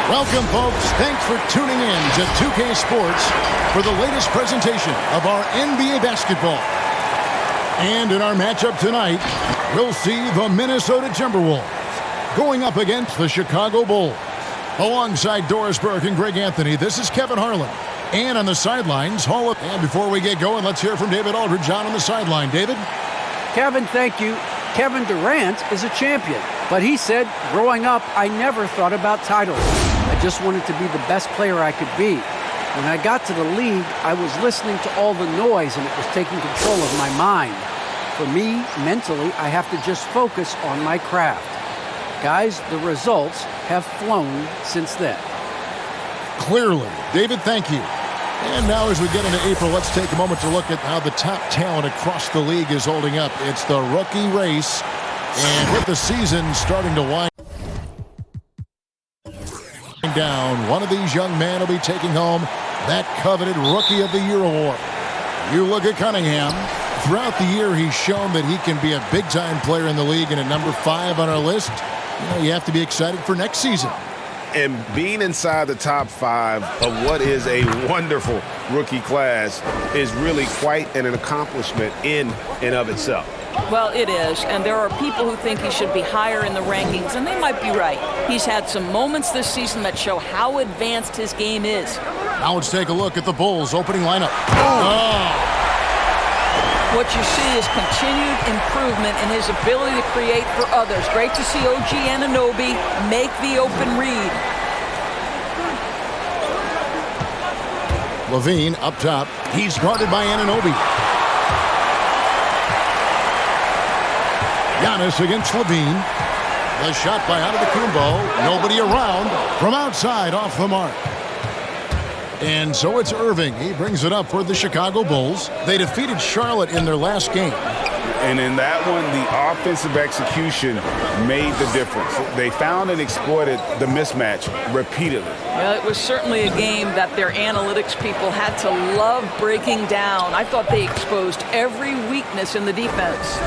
Welcome, folks. Thanks for tuning in to 2K Sports for the latest presentation of our NBA basketball. And in our matchup tonight, we'll see the Minnesota Timberwolves going up against the Chicago Bulls. Alongside Doris Burke and Greg Anthony, this is Kevin Harlan. And on the sidelines, And before we get going, let's hear from David Aldridge on the sideline. David? Kevin, thank you. Kevin Durant is a champion, but he said, growing up, I never thought about titles. I just wanted to be the best player I could be. When I got to the league, I was listening to all the noise and it was taking control of my mind. For me, mentally, I have to just focus on my craft. Guys, the results have flown since then. Clearly. David, thank you. And now as we get into April, let's take a moment to look at how the top talent across the league is holding up. It's the rookie race. And with the season starting to wind down, one of these young men will be taking home that coveted Rookie of the Year award. You look at Cunningham. Throughout the year, he's shown that he can be a big-time player in the league, and at number 5 on our list, you have to be excited for next season. And being inside the top 5 of what is a wonderful rookie class is really quite an accomplishment in and of itself. Well, it is, and there are people who think he should be higher in the rankings, and they might be right. He's had some moments this season that show how advanced his game is. Now let's take a look at the Bulls' opening lineup. What you see is continued improvement in his ability to create for others. Great to see OG Anunoby make the open read. Levine up top. He's guarded by Anunoby. Giannis against Levine. The shot by Antetokounmpo. Nobody around. From outside, off the mark. And so it's Irving. He brings it up for the Chicago Bulls. They defeated Charlotte in their last game. And in that one, the offensive execution made the difference. They found and exploited the mismatch repeatedly. Well, it was certainly a game that their analytics people had to love breaking down. I thought they exposed every weakness in the defense.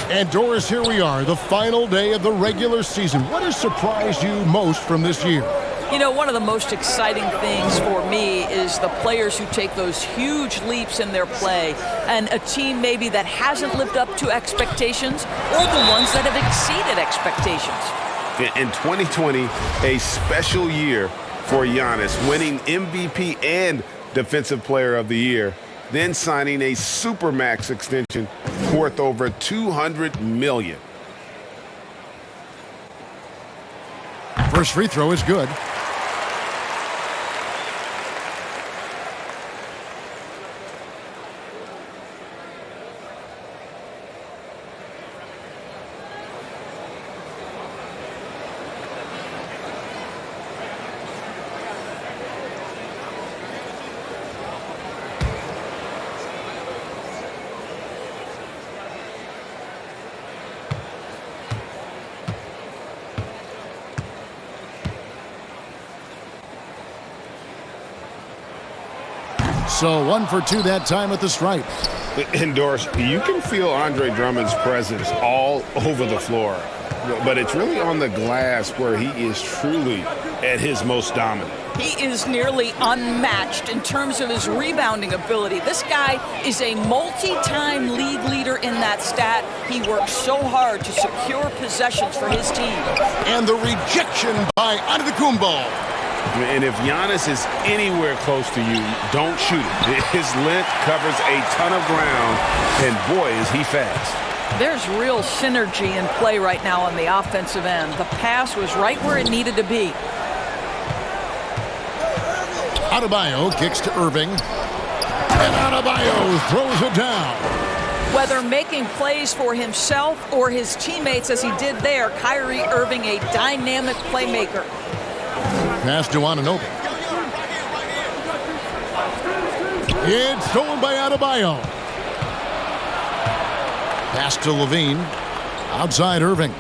And Doris, here we are, the final day of the regular season. What has surprised you most from this year? You know, one of the most exciting things for me is the players who take those huge leaps in their play, and a team maybe that hasn't lived up to expectations or the ones that have exceeded expectations. In 2020, a special year for Giannis, winning MVP and Defensive Player of the Year, then signing a Supermax extension worth over $200 million. First free throw is good. So 1 for 2 that time at the stripe. And Doris, you can feel Andre Drummond's presence all over the floor, but it's really on the glass where he is truly at his most dominant. He is nearly unmatched in terms of his rebounding ability. This guy is a multi-time league leader in that stat. He works so hard to secure possessions for his team. And the rejection by Antetokounmpo. And if Giannis is anywhere close to you, don't shoot it. His length covers a ton of ground, and boy, is he fast. There's real synergy in play right now on the offensive end. The pass was right where it needed to be. Adebayo kicks to Irving. And Adebayo throws it down. Whether making plays for himself or his teammates as he did there, Kyrie Irving, a dynamic playmaker. Pass to Anunoby. It's stolen by Adebayo. Pass to Levine. Outside Irving.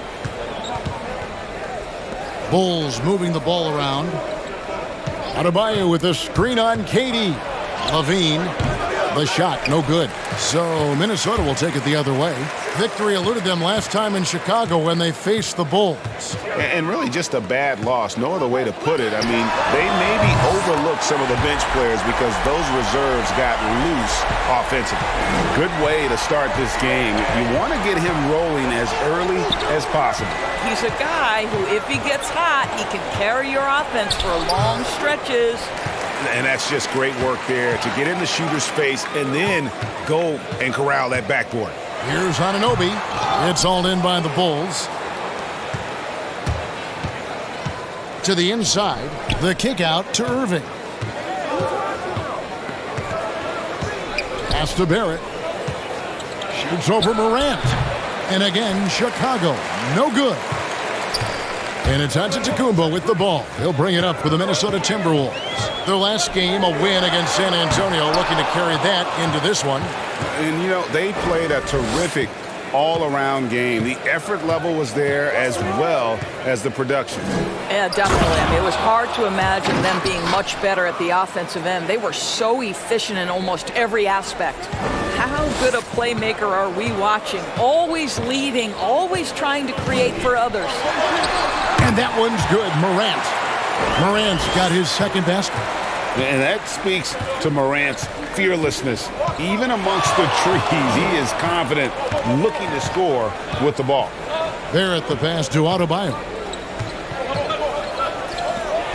Bulls moving the ball around. Adebayo with a screen on KD. Levine. The shot, no good. So Minnesota will take it the other way. Victory eluded them last time in Chicago when they faced the Bulls. And really just a bad loss. No other way to put it. I mean, they maybe overlooked some of the bench players because those reserves got loose offensively. Good way to start this game. You want to get him rolling as early as possible. He's a guy who, if he gets hot, he can carry your offense for long stretches. And that's just great work there to get in the shooter's space and then go and corral that backboard. Here's Anunoby. It's hauled in by the Bulls. To the inside. The kick out to Irving. Pass to Barrett. Shoots over Morant. And again, Chicago. No good. And it's Antetokounmpo with the ball. He'll bring it up for the Minnesota Timberwolves. Their last game, a win against San Antonio, looking to carry that into this one. And, you know, they played a terrific all-around game. The effort level was there as well as the production. Yeah, definitely. I mean, it was hard to imagine them being much better at the offensive end. They were so efficient in almost every aspect. How good a playmaker are we watching? Always leading, always trying to create for others. And that one's good. Morant's got his second basket. And that speaks to Morant's fearlessness. Even amongst the trees, he is confident, looking to score with the ball. Barrett the pass to Adebayo.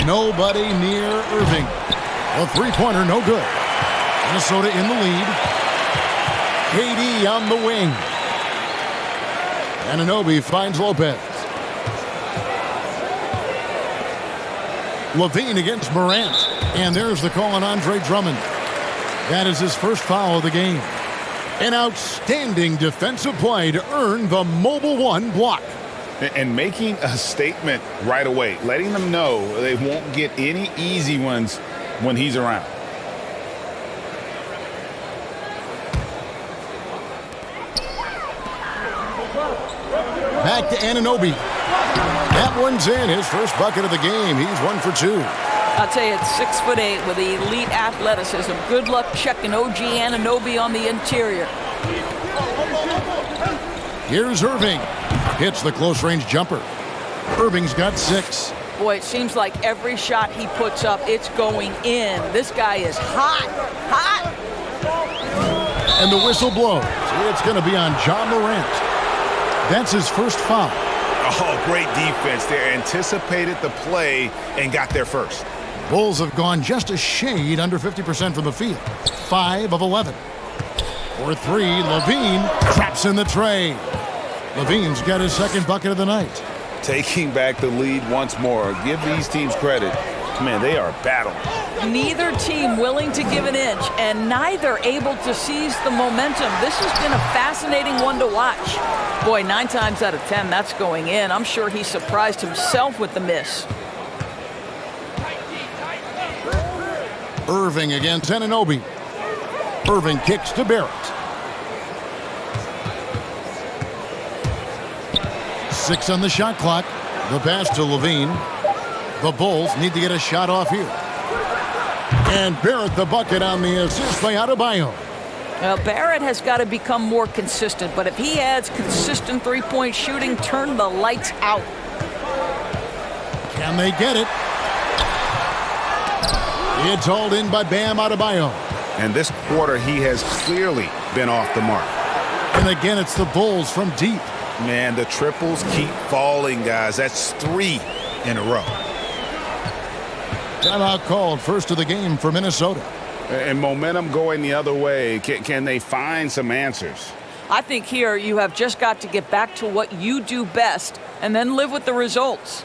Nobody near Irving. A three-pointer, no good. Minnesota in the lead. KD on the wing. Anunoby finds Lopez. Levine against Morant. And there's the call on Andre Drummond. That is his first foul of the game. An outstanding defensive play to earn the Mobile One block. And making a statement right away, letting them know they won't get any easy ones when he's around. Back to Anunoby. That one's in, his first bucket of the game. He's 1 for 2. I'll tell you, it's 6'8" with elite athleticism. Good luck checking OG Anunoby on the interior. Here's Irving. Hits the close-range jumper. Irving's got 6. Boy, it seems like every shot he puts up, it's going in. This guy is hot. And the whistle blows. It's going to be on John Morant. That's his first foul. Oh, great defense there. Anticipated the play and got there first. Bulls have gone just a shade under 50% from the field. 5 of 11. For 3, Levine traps in the tray. Levine's got his second bucket of the night. Taking back the lead once more. Give these teams credit. Man, they are battling. Neither team willing to give an inch, and neither able to seize the momentum. This has been a fascinating one to watch. Boy, 9 times out of 10, that's going in. I'm sure he surprised himself with the miss. Irving against Anunoby. Irving kicks to Barrett. 6 on the shot clock. The pass to Levine. The Bulls need to get a shot off here. And Barrett the bucket on the assist by Adebayo. Well, Barrett has got to become more consistent, but if he adds consistent three-point shooting, turn the lights out. Can they get it? It's hauled in by Bam Adebayo. And this quarter, he has clearly been off the mark. And again, it's the Bulls from deep. Man, the triples keep falling, guys. That's 3 in a row. Timeout called, first of the game for Minnesota. And momentum going the other way. Can they find some answers? I think here you have just got to get back to what you do best and then live with the results.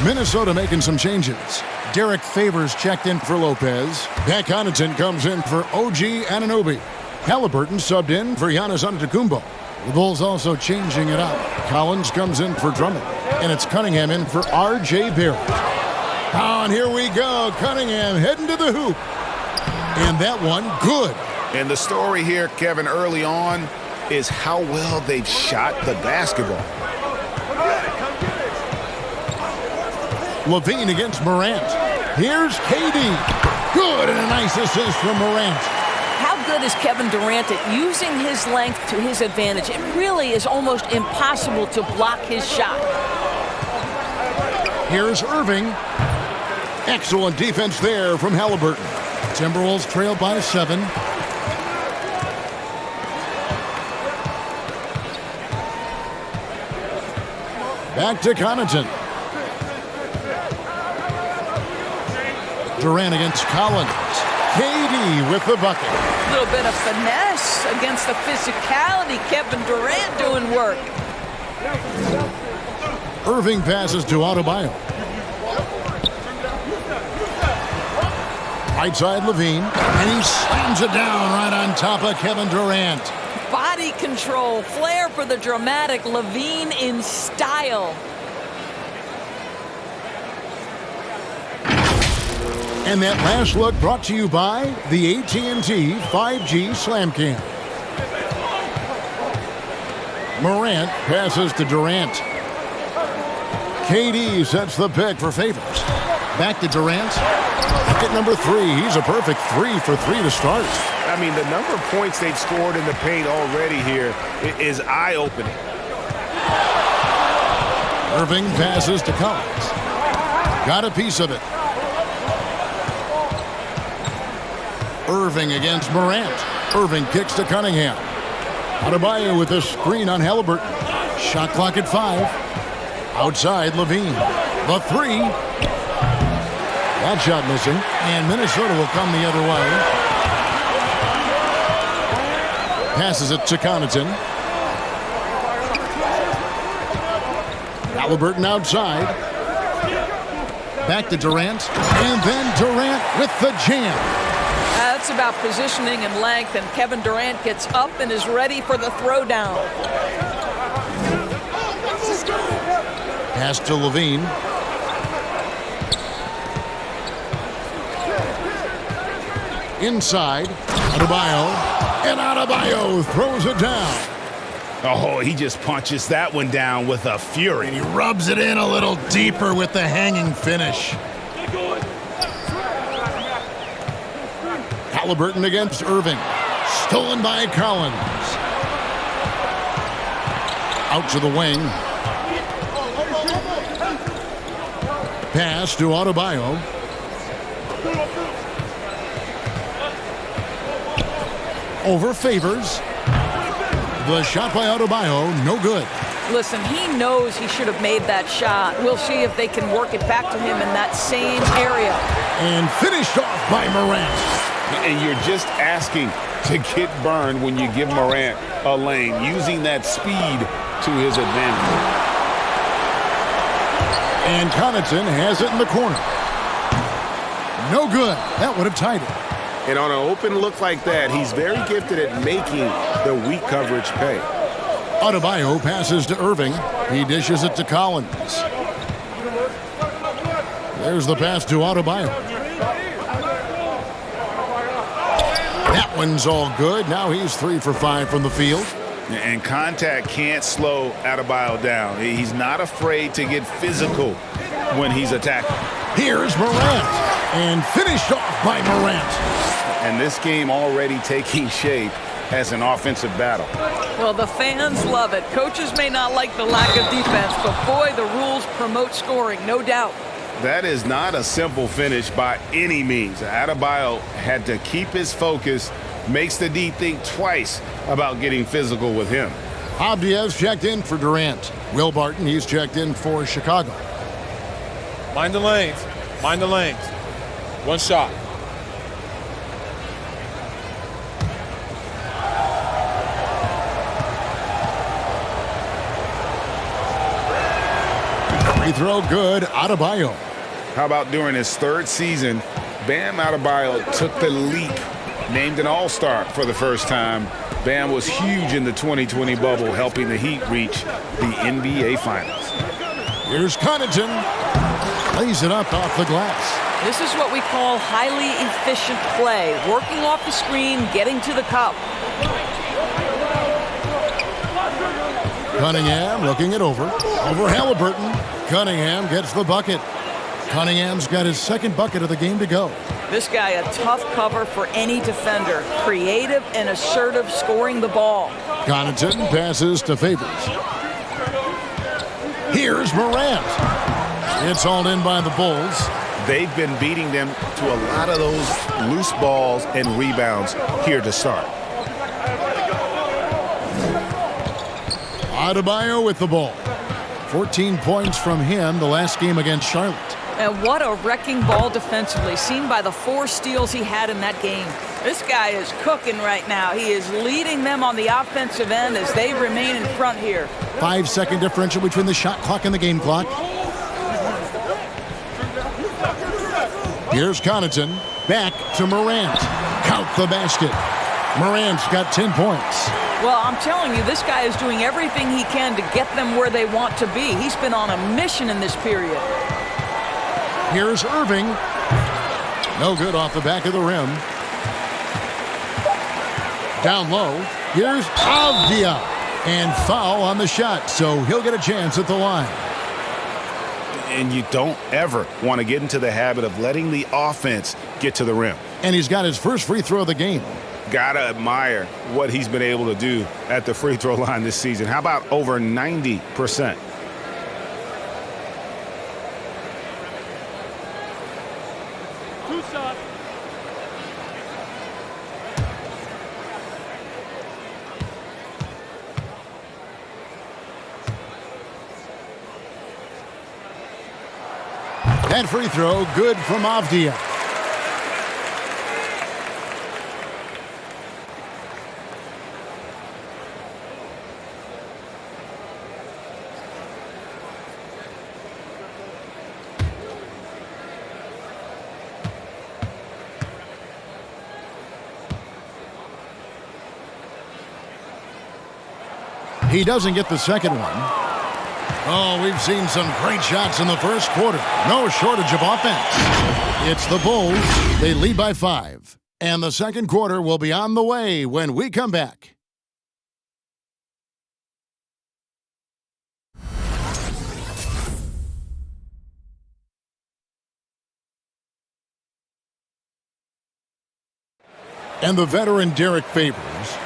Minnesota making some changes. Derek Favors checked in for Lopez. Pat Connaughton comes in for OG Anunoby. Halliburton subbed in for Giannis Antetokounmpo. The Bulls also changing it up. Collins comes in for Drummond. And it's Cunningham in for R.J. Barrett. Oh, and here we go. Cunningham heading to the hoop. And that one, good. And the story here, Kevin, early on is how well they've shot the basketball. Levine against Morant. Here's KD. Good, and a nice assist from Morant. How good is Kevin Durant at using his length to his advantage? It really is almost impossible to block his shot. Here's Irving. Excellent defense there from Halliburton. Timberwolves trail by 7. Back to Connaughton. Durant against Collins. KD with the bucket. A little bit of finesse against the physicality. Kevin Durant doing work. Irving passes to Adebayo. Right side Levine, and he slams it down right on top of Kevin Durant. Body control, flair for the dramatic. Levine in style. And that last look brought to you by the AT&T 5G Slam Cam. Morant passes to Durant. KD sets the pick for Favors. Back to Durant. Bucket number 3. He's a perfect 3 for 3 to start. I mean, the number of points they've scored in the paint already here is eye-opening. Irving passes to Collins. Got a piece of it. Irving against Morant. Irving kicks to Cunningham. Adebayo with a screen on Halliburton. Shot clock at 5. Outside Levine. The 3. That shot missing. And Minnesota will come the other way. Passes it to Connaughton. Halliburton outside. Back to Durant. And then Durant with the jam. That's about positioning and length, and Kevin Durant gets up and is ready for the throwdown. Pass to Levine. Inside, Adebayo. And Adebayo throws it down. Oh, he just punches that one down with a fury. And he rubs it in a little deeper with the hanging finish. Halliburton against Irving. Stolen by Collins. Out to the wing. Pass to Adebayo. Over Favors. The shot by Adebayo, no good. Listen, he knows he should have made that shot. We'll see if they can work it back to him in that same area. And finished off by Morant. And you're just asking to get burned when you give Morant a lane, using that speed to his advantage. And Connaughton has it in the corner. No good. That would have tied it. And on an open look like that, he's very gifted at making the weak coverage pay. Adebayo passes to Irving. He dishes it to Collins. There's the pass to Adebayo. That one's all good. Now he's 3 for 5 from the field. And contact can't slow Adebayo down. He's not afraid to get physical when he's attacking. Here's Morant. And finished off by Morant. And this game already taking shape as an offensive battle. Well, the fans love it. Coaches may not like the lack of defense, but boy, the rules promote scoring, no doubt. That is not a simple finish by any means. Adebayo had to keep his focus, makes the D think twice about getting physical with him. Abdias checked in for Durant. Will Barton, he's checked in for Chicago. Mind the lanes. Mind the lanes. One shot. Free throw good. Adebayo. How about during his 3rd season, Bam Adebayo took the leap, named an All-Star for the first time. Bam was huge in the 2020 bubble, helping the Heat reach the NBA Finals. Here's Connaughton. Lays it up off the glass. This is what we call highly efficient play. Working off the screen, getting to the cup. Cunningham looking it over. Over Halliburton. Cunningham gets the bucket. Cunningham's got his second bucket of the game to go. This guy, a tough cover for any defender. Creative and assertive scoring the ball. Connaughton passes to Favors. Here's Morant. It's hauled in by the Bulls. They've been beating them to a lot of those loose balls and rebounds here to start. Adebayo with the ball. 14 points from him the last game against Charlotte. And what a wrecking ball defensively, seen by the 4 steals he had in that game. This guy is cooking right now. He is leading them on the offensive end as they remain in front here. 5-second differential between the shot clock and the game clock. Here's Connaughton. Back to Morant. Count the basket. Morant's got 10 points. Well, I'm telling you, this guy is doing everything he can to get them where they want to be. He's been on a mission in this period. Here's Irving. No good off the back of the rim. Down low. Here's Avdia. And foul on the shot, so he'll get a chance at the line. And you don't ever want to get into the habit of letting the offense get to the rim. And he's got his first free throw of the game. Gotta admire what he's been able to do at the free throw line this season. How about over 90%? That free throw, good from Avdia. He doesn't get the second one. Oh, we've seen some great shots in the first quarter. No shortage of offense. It's the Bulls. They lead by 5. And the second quarter will be on the way when we come back. And the veteran Derek Favors,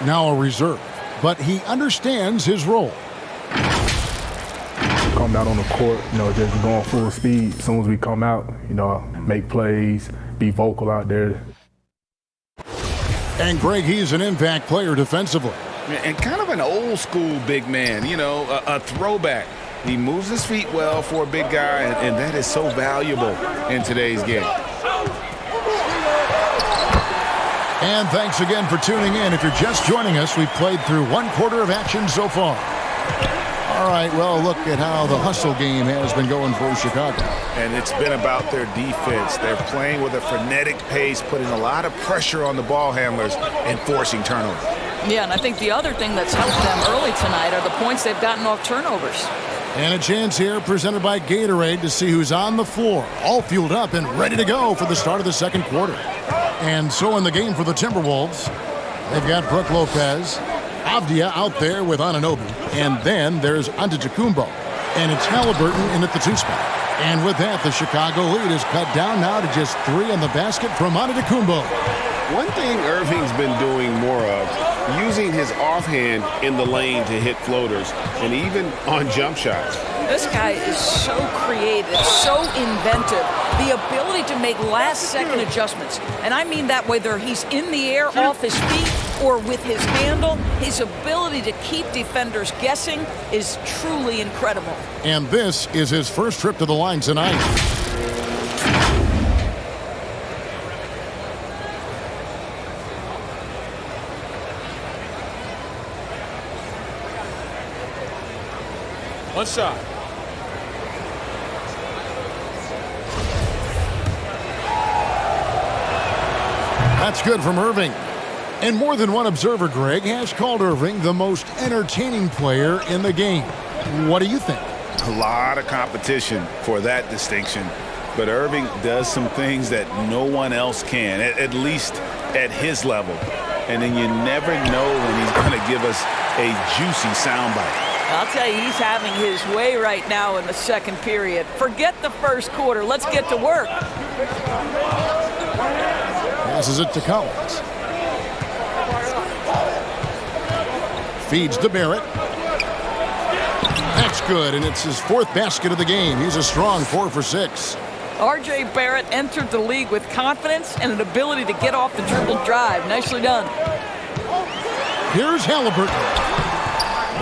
now a reserve, but he understands his role. Come out on the court, just going full speed. As soon as we come out, make plays, be vocal out there. And Greg, he's an impact player defensively. And kind of an old school big man, a throwback. He moves his feet well for a big guy, and that is so valuable in today's game. And thanks again for tuning in. If you're just joining us, we've played through 1 quarter of action so far. All right, well, look at how the hustle game has been going for Chicago. And it's been about their defense. They're playing with a frenetic pace, putting a lot of pressure on the ball handlers and forcing turnovers. Yeah, and I think the other thing that's helped them early tonight are the points they've gotten off turnovers. And a chance here presented by Gatorade to see who's on the floor, all fueled up and ready to go for the start of the second quarter. And so in the game for the Timberwolves, they've got Brook Lopez, Avdia out there with Anunoby, and then there's Antetokounmpo, and it's Halliburton in at the 2 spot. And with that, the Chicago lead is cut down now to just 3 in the basket from Antetokounmpo. One thing Irving's been doing more of, using his offhand in the lane to hit floaters, and even on jump shots. This guy is so creative, so inventive. The ability to make last-second adjustments. And I mean that whether he's in the air, off his feet, or with his handle, his ability to keep defenders guessing is truly incredible. And this is his first trip to the line tonight. One shot. That's good from Irving. And more than one observer, Greg, has called Irving the most entertaining player in the game. What do you think? A lot of competition for that distinction. but Irving does some things that no one else can, at least at his level. And then you never know when he's going to give us a juicy soundbite. I'll tell you, he's having his way right now in the second period. Forget the first quarter. Let's get to work. Passes it to Collins. Feeds to Barrett. That's good, and it's his fourth basket of the game. He's a strong 4 for 6. R.J. Barrett entered the league with confidence and an ability to get off the dribble drive. Nicely done. Here's Halliburton.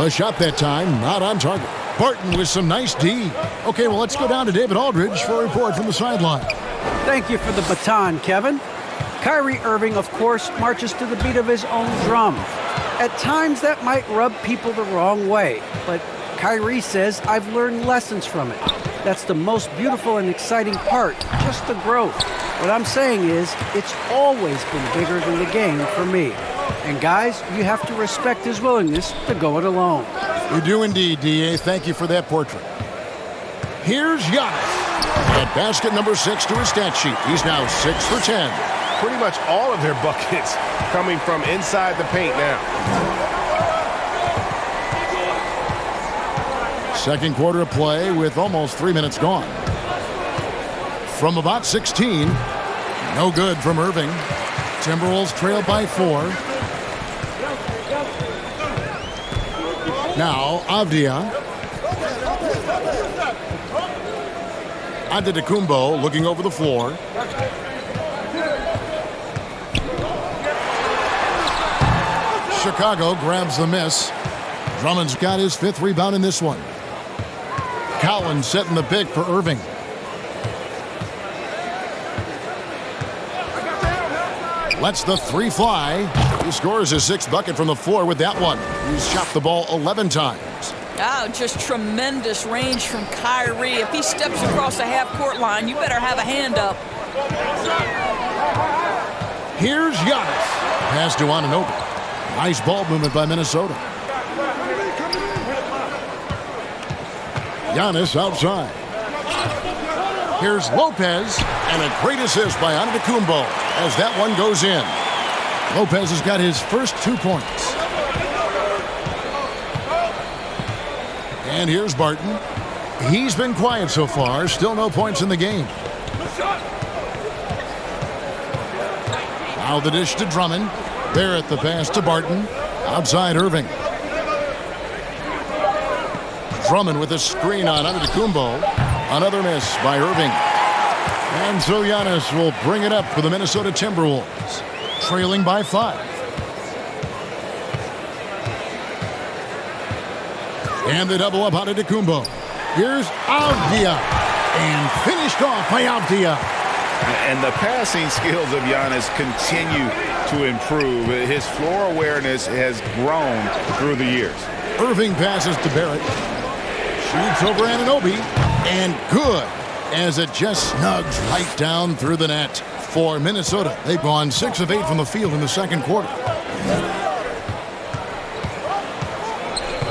The shot that time, not on target. Barton with some nice D. Okay, well, let's go down to David Aldridge for a report from the sideline. Thank you for the baton, Kevin. Kyrie Irving, of course, marches to the beat of his own drum. At times, that might rub people the wrong way, but Kyrie says, I've learned lessons from it. That's the most beautiful and exciting part, just the growth. What I'm saying is, it's always been bigger than the game for me. And guys, you have to respect his willingness to go it alone. You do indeed, D.A. Thank you for that portrait. Here's Giannis. At basket number 6 to his stat sheet. He's now 6 for 10. Pretty much all of their buckets coming from inside the paint now. Second quarter of play with almost 3 minutes gone. From about 16, no good from Irving. Timberwolves trail by 4. Now, Avdia. Antetokounmpo looking over the floor. Chicago grabs the miss. Drummond's got his 5th rebound in this one. Collins setting the pick for Irving. Lets the 3 fly. He scores his 6th bucket from the floor with that one. He's shot the ball 11 times. Oh, just tremendous range from Kyrie. If he steps across the half-court line, you better have a hand up. Here's Giannis. Pass to Anunoby. Nice ball movement by Minnesota. Giannis outside. Here's Lopez, and a great assist by Antetokounmpo as that one goes in. Lopez has got his first 2 points. And here's Barton. He's been quiet so far. Still no points in the game. Now the dish to Drummond. Barrett the pass to Barton. Outside Irving. Drummond with a screen on Antetokounmpo. Another miss by Irving. And so Giannis will bring it up for the Minnesota Timberwolves. Trailing by 5. And the double up on Antetokounmpo. Here's Avdia. And finished off by Avdia. And the passing skills of Giannis continue to improve. His floor awareness has grown through the years. Irving passes to Barrett. Shoots over Anunoby. And good, as it just snugs right down through the net for Minnesota. They've gone 6 of 8 from the field in the second quarter.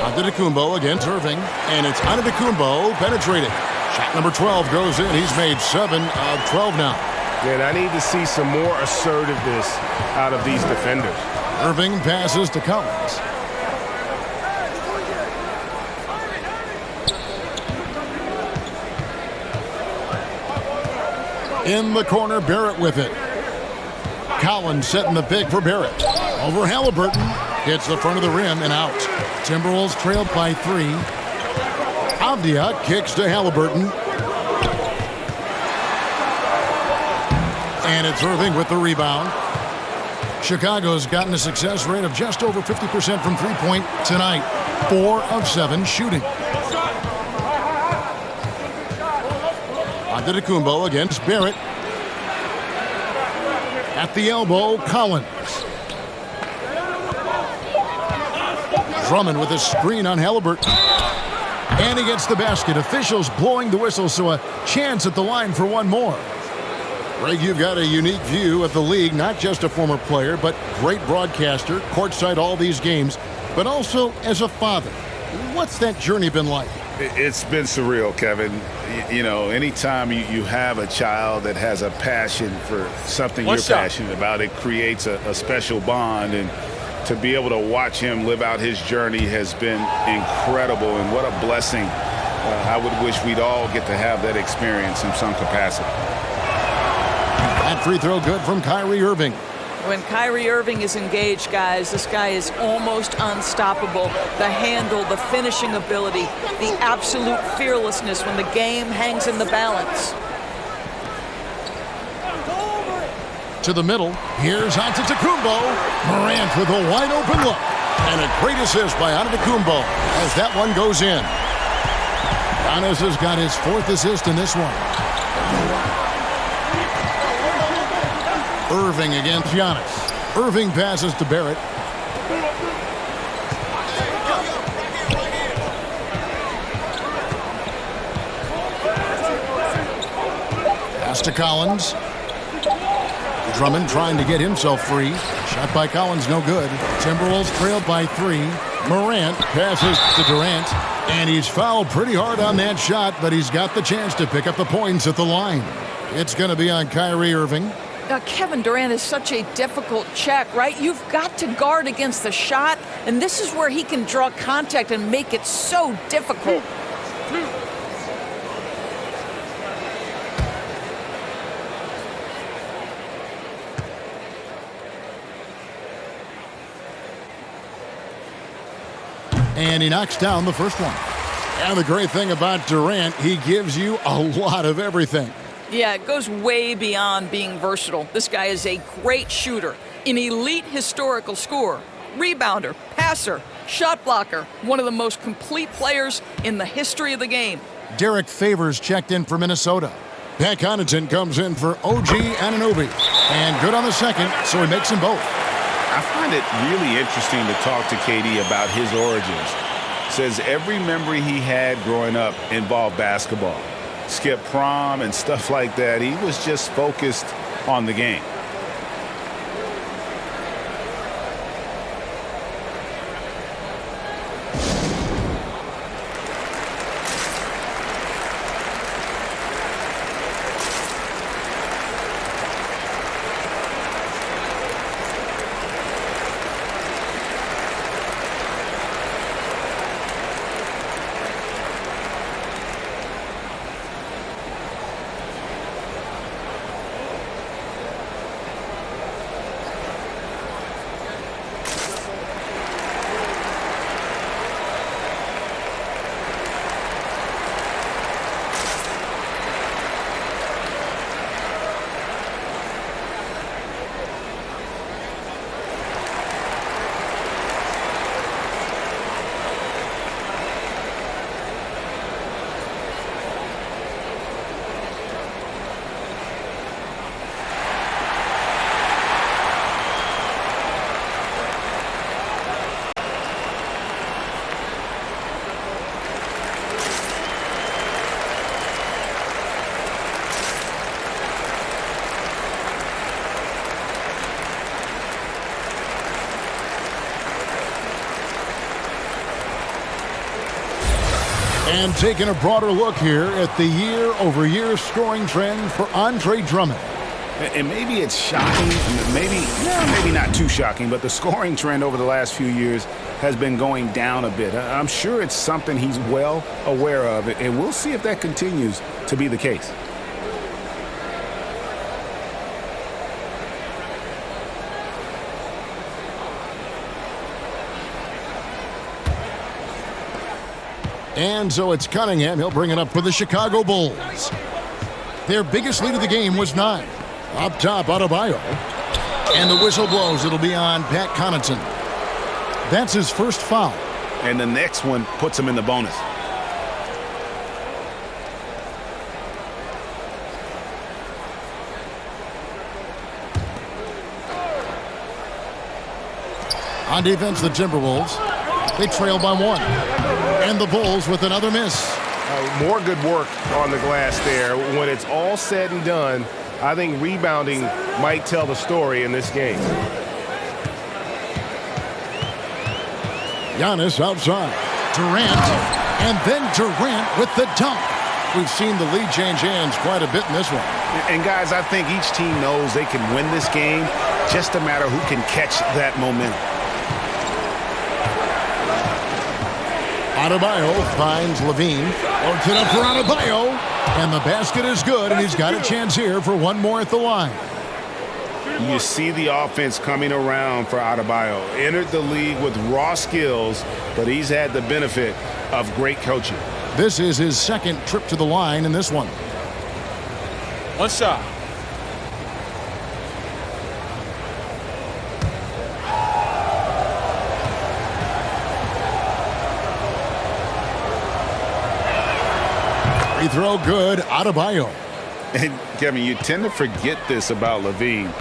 Antetokounmpo against Irving. And it's Antetokounmpo penetrating. Shot number 12 goes in. He's made 7 of 12 now. And I need to see some more assertiveness out of these defenders. Irving passes to Collins. In the corner, Barrett with it. Collins setting the pick for Barrett. Over Halliburton. Hits the front of the rim and out. Timberwolves trailed by 3. Avdia kicks to Halliburton. And it's Irving with the rebound. Chicago's gotten a success rate of just over 50% from three-point tonight. 4 of 7 shooting. Antetokounmpo against Barrett. At the elbow, Collins. Drummond with a screen on Halliburton. And he gets the basket. Officials blowing the whistle, so a chance at the line for one more. Greg, you've got a unique view of the league, not just a former player, but great broadcaster, courtside all these games, but also as a father. What's that journey been like? It's been surreal, Kevin. You know, anytime you have a child that has a passion for something you're passionate about, it creates a special bond. And to be able to watch him live out his journey has been incredible. And what a blessing. I would wish we'd all get to have that experience in some capacity. That free throw good from Kyrie Irving. When Kyrie Irving is engaged, guys, this guy is almost unstoppable. The handle, the finishing ability, the absolute fearlessness when the game hangs in the balance. To the middle, here's Antetokounmpo. Morant with a wide open look. And a great assist by Antetokounmpo as that one goes in. Giannis has got his 4th assist in this one. Irving against Giannis. Irving passes to Barrett. Pass to Collins. Drummond trying to get himself free. Shot by Collins, no good. Timberwolves trailed by 3. Morant passes to Durant. And he's fouled pretty hard on that shot, but he's got the chance to pick up the points at the line. It's going to be on Kyrie Irving. Now, Kevin Durant is such a difficult check, right? You've got to guard against the shot, and this is where he can draw contact and make it so difficult. And he knocks down the first one. And the great thing about Durant, he gives you a lot of everything. Yeah, it goes way beyond being versatile. This guy is a great shooter, an elite historical scorer, rebounder, passer, shot blocker, one of the most complete players in the history of the game. Derek Favors checked in for Minnesota. Pat Connaughton comes in for OG Anunoby. And good on the second, so he makes them both. I find it really interesting to talk to KD about his origins. Says every memory he had growing up involved basketball. Skip prom and stuff like that. He was just focused on the game. And taking a broader look here at the year-over-year scoring trend for Andre Drummond. And maybe it's shocking, maybe not too shocking, but the scoring trend over the last few years has been going down a bit. I'm sure it's something he's well aware of, and we'll see if that continues to be the case. And so it's Cunningham. He'll bring it up for the Chicago Bulls. Their biggest lead of the game was 9. Up top, Adebayo. And the whistle blows. It'll be on Pat Connaughton. That's his first foul. And the next one puts him in the bonus. On defense, the Timberwolves. They trail by 1. And the Bulls with another miss. More good work on the glass there. When it's all said and done, I think rebounding might tell the story in this game. Giannis outside. Durant And then Durant with the dunk. We've seen the lead change hands quite a bit in this one. And guys, I think each team knows they can win this game. Just a matter who can catch that momentum. Adebayo finds Levine. Works it up for Adebayo. And the basket is good, and he's got a chance here for one more at the line. You see the offense coming around for Adebayo. Entered the league with raw skills, but he's had the benefit of great coaching. This is his second trip to the line in this one. One shot. Free throw good, Adebayo. And, Kevin, you tend to forget this about Levine.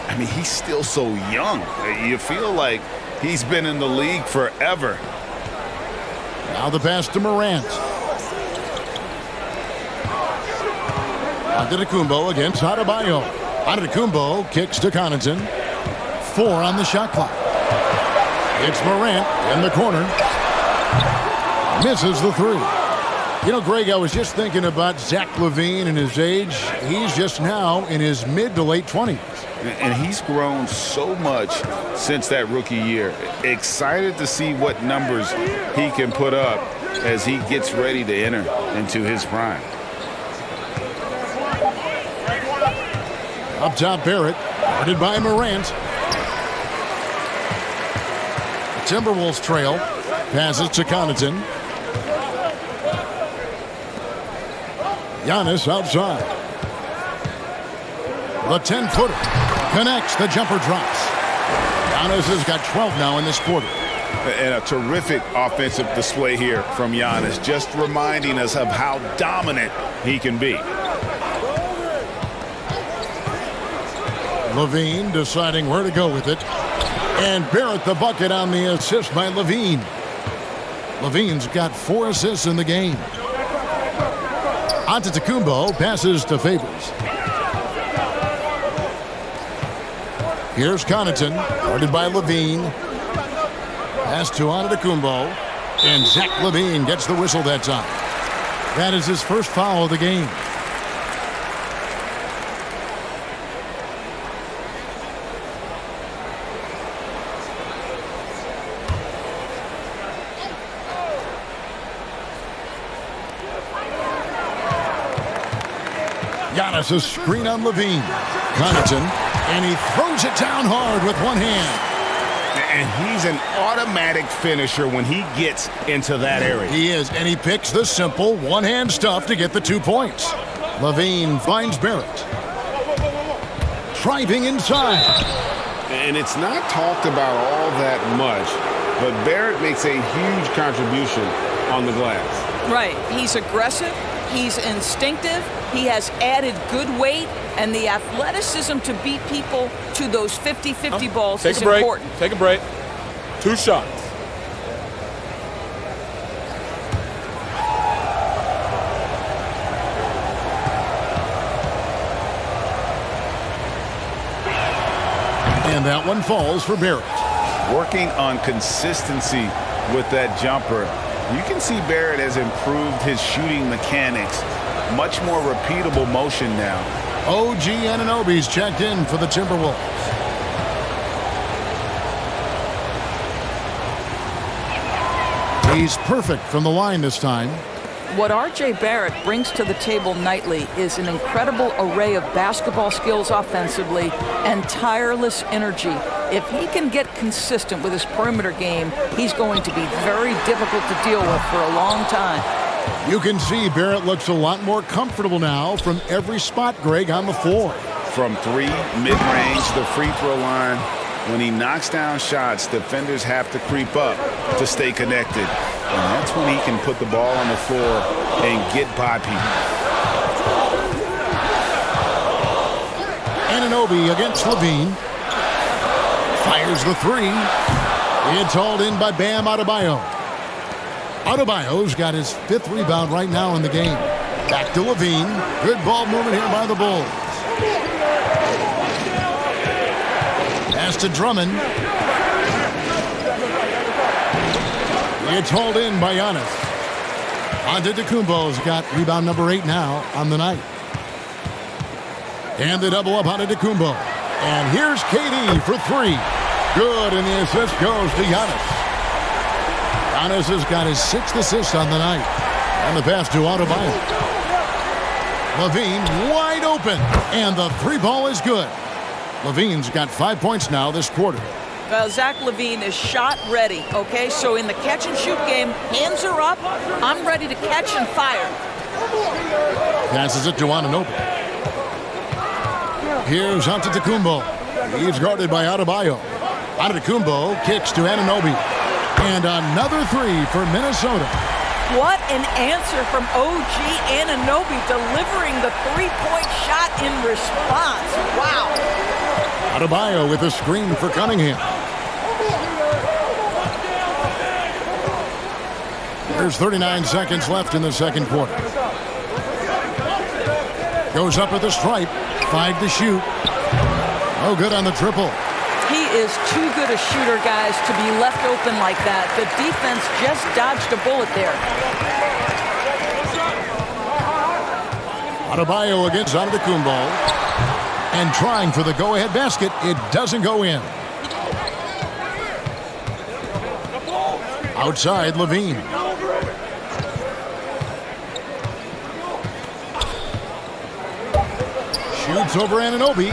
I mean, he's still so young. You feel like he's been in the league forever. Now the pass to Morant. Antetokounmpo against Adebayo. Antetokounmpo kicks to Connaughton. 4 on the shot clock. It's Morant in the corner. Misses the 3. You know, Greg, I was just thinking about Zach LaVine and his age. He's just now in his mid to late 20s. And he's grown so much since that rookie year. Excited to see what numbers he can put up as he gets ready to enter into his prime. Up top, Barrett. Guarded by Morant. The Timberwolves trail. Passes to Connaughton. Giannis outside. The 10-footer connects. The jumper drops. Giannis has got 12 now in this quarter. And a terrific offensive display here from Giannis, just reminding us of how dominant he can be. Levine deciding where to go with it. And Barrett the bucket on the assist by Levine. Levine's got 4 assists in the game. Antetokounmpo passes to Favors. Here's Connaughton, guarded by Levine. Pass to Antetokounmpo. And Zach LaVine gets the whistle that time. That is his first foul of the game. Giannis a screen on Levine. Connaughton, and he throws it down hard with one hand. And he's an automatic finisher when he gets into that area. He is, and he picks the simple one-hand stuff to get the 2 points. Levine finds Barrett. Driving inside. And it's not talked about all that much, but Barrett makes a huge contribution on the glass. Right. He's aggressive. He's instinctive. He has added good weight, and the athleticism to beat people to those 50-50 balls is important. Take a break. 2 shots. And that one falls for Barrett. Working on consistency with that jumper. You can see Barrett has improved his shooting mechanics. Much more repeatable motion now. OG Anunoby's checked in for the Timberwolves. He's perfect from the line this time. What R.J. Barrett brings to the table nightly is an incredible array of basketball skills offensively and tireless energy. If he can get consistent with his perimeter game, he's going to be very difficult to deal with for a long time. You can see Barrett looks a lot more comfortable now from every spot, Greg, on the floor. From 3, mid-range, the free throw line. When he knocks down shots, defenders have to creep up to stay connected. And that's when he can put the ball on the floor and get by people. Anunoby against Levine. Fires the 3. It's hauled in by Bam Adebayo. Adebayo's got his 5th rebound right now in the game. Back to Levine. Good ball movement here by the Bulls. Pass to Drummond. It's hauled in by Giannis. Antetokounmpo's got rebound number 8 now on the night. And the double up Antetokounmpo. And here's KD for 3. Good, and the assist goes to Giannis. Giannis has got his 6th assist on the night. And the pass to Adebayo. LaVine wide open, and the 3-ball is good. LaVine's got 5 points now this quarter. Zach LaVine is shot ready, okay? So in the catch-and-shoot game, hands are up. I'm ready to catch and fire. Passes it to Anunoby. Here's Antetokounmpo. He's guarded by Adebayo. Antetokounmpo kicks to Anunoby. And another 3 for Minnesota. What an answer from OG Anunoby, delivering the 3-point shot in response. Wow. Adebayo with a screen for Cunningham. There's 39 seconds left in the second quarter. Goes up at the stripe. 5 to shoot. No good on the triple. He is too good a shooter, guys, to be left open like that. The defense just dodged a bullet there. Adebayo against Antetokounmpo. And trying for the go-ahead basket. It doesn't go in. Outside, LaVine. Shoots over Anunoby.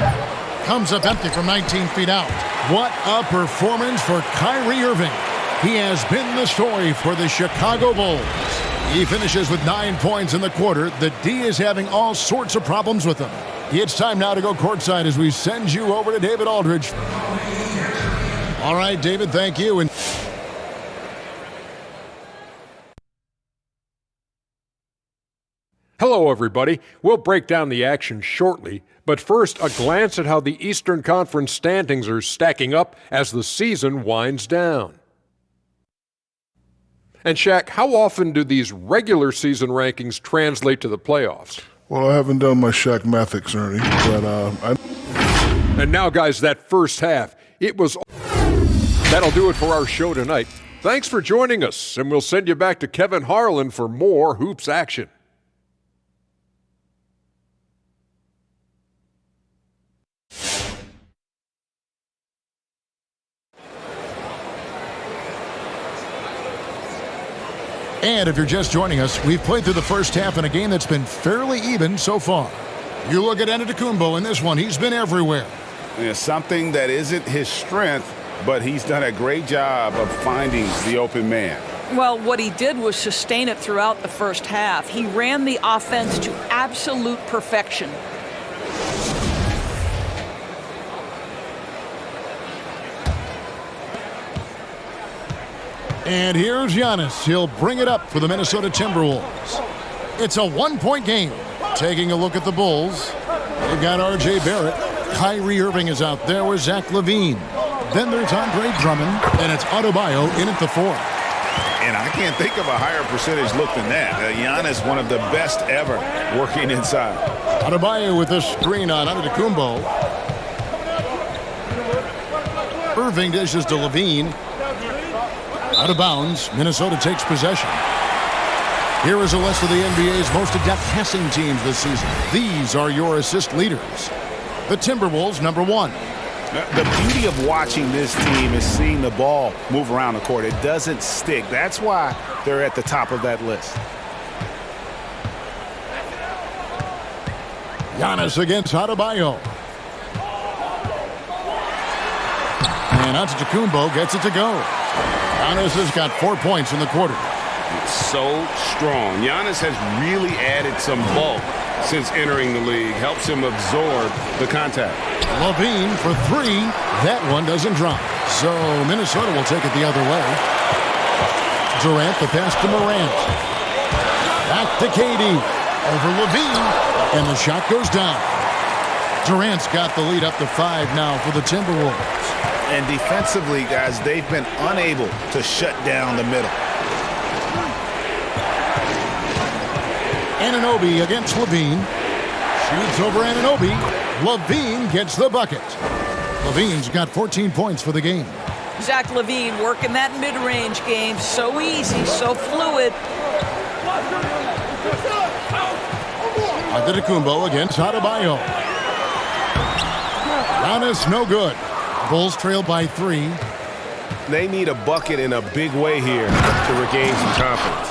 Comes up empty from 19 feet out. What a performance for Kyrie Irving. He has been the story for the Chicago Bulls. He finishes with 9 points in the quarter. The D is having all sorts of problems with him. It's time now to go courtside as we send you over to David Aldridge. All right, David, thank you. And hello, everybody. We'll break down the action shortly, but first, a glance at how the Eastern Conference standings are stacking up as the season winds down. And Shaq, how often do these regular season rankings translate to the playoffs? Well, I haven't done my Shaq Mathics, Ernie, but And now, guys, that first half, it was... That'll do it for our show tonight. Thanks for joining us, and we'll send you back to Kevin Harlan for more hoops action. And if you're just joining us, we've played through the first half in a game that's been fairly even so far. You look at Antetokounmpo in this one, he's been everywhere. Yeah, something that isn't his strength, but he's done a great job of finding the open man. Well, what he did was sustain it throughout the first half. He ran the offense to absolute perfection. And here's Giannis. He'll bring it up for the Minnesota Timberwolves. It's a 1-point game. Taking a look at the Bulls. They've got R.J. Barrett. Kyrie Irving is out there with Zach LaVine. Then there's Andre Drummond, and it's Adebayo in at the 4. And I can't think of a higher percentage look than that. Giannis, one of the best ever working inside. Adebayo with a screen on Antetokounmpo. Irving dishes to LaVine. Out of bounds, Minnesota takes possession. Here is a list of the NBA's most adept passing teams this season. These are your assist leaders. The Timberwolves, number 1. The beauty of watching this team is seeing the ball move around the court. It doesn't stick. That's why they're at the top of that list. Giannis against Adebayo. And Antetokounmpo gets it to go. Giannis has got 4 points in the quarter. So strong. Giannis has really added some bulk since entering the league. Helps him absorb the contact. LaVine for 3. That one doesn't drop. So Minnesota will take it the other way. Durant, the pass to Morant. Back to KD. Over LaVine. And the shot goes down. Durant's got the lead up to 5 now for the Timberwolves. And defensively, guys, they've been unable to shut down the middle. Anunoby against LaVine. Shoots over Anunoby. LaVine gets the bucket. LaVine's got 14 points for the game. Zach LaVine working that mid-range game. So easy, so fluid. Antetokounmpo against Adebayo. Giannis no good. Bulls trail by 3. They need a bucket in a big way here to regain some confidence.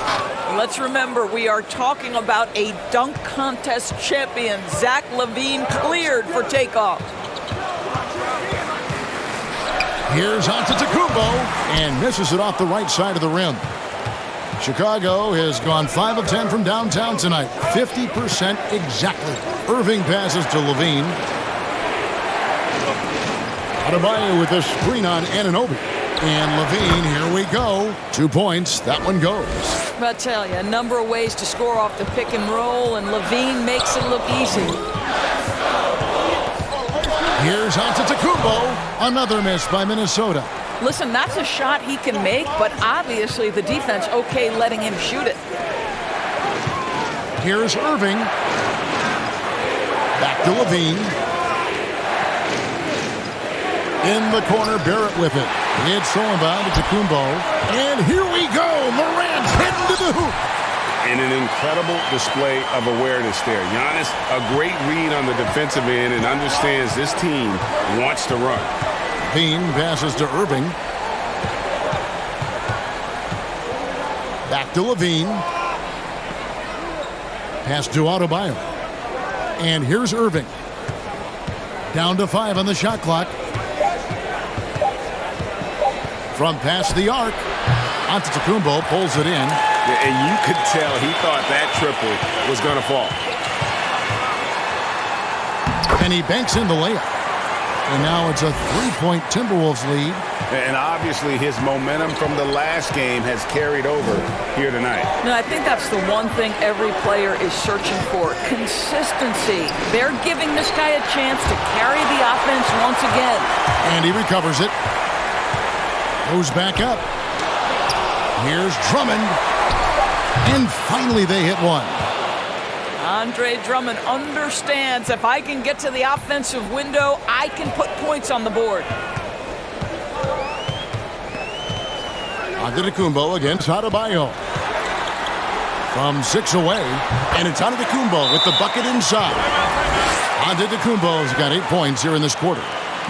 Let's remember, we are talking about a dunk contest champion. Zach LaVine cleared for takeoff. Here's Antetokounmpo and misses it off the right side of the rim. Chicago has gone 5 of 10 from downtown tonight. 50% exactly. Irving passes to LaVine. Adebayo with a screen on Anunoby. And LaVine, here we go. 2 points. That one goes. I tell you, a number of ways to score off the pick and roll, and LaVine makes it look easy. Here's Antetokounmpo. Another miss by Minnesota. Listen, that's a shot he can make, but obviously the defense okay letting him shoot it. Here's Irving. Back to LaVine. In the corner, Barrett with it. It's thrown by Antetokounmpo. And here we go. Morant's heading to the hoop. And an incredible display of awareness there. Giannis, a great read on the defensive end and understands this team wants to run. Bean passes to Irving. Back to LaVine. Pass to Adebayo. And here's Irving. Down to 5 on the shot clock. From past the arc, Antetokounmpo pulls it in. Yeah, and you could tell he thought that triple was going to fall. And he banks in the layup. And now it's a 3-point Timberwolves lead. And obviously his momentum from the last game has carried over here tonight. No, I think that's the one thing every player is searching for. Consistency. They're giving this guy a chance to carry the offense once again. And he recovers it. Goes back up. Here's Drummond. And finally they hit one. Andre Drummond understands if I can get to the offensive window, I can put points on the board. Antetokounmpo against Adebayo. From 6 away. And it's Antetokounmpo with the bucket inside. Antetokounmpo's got 8 points here in this quarter.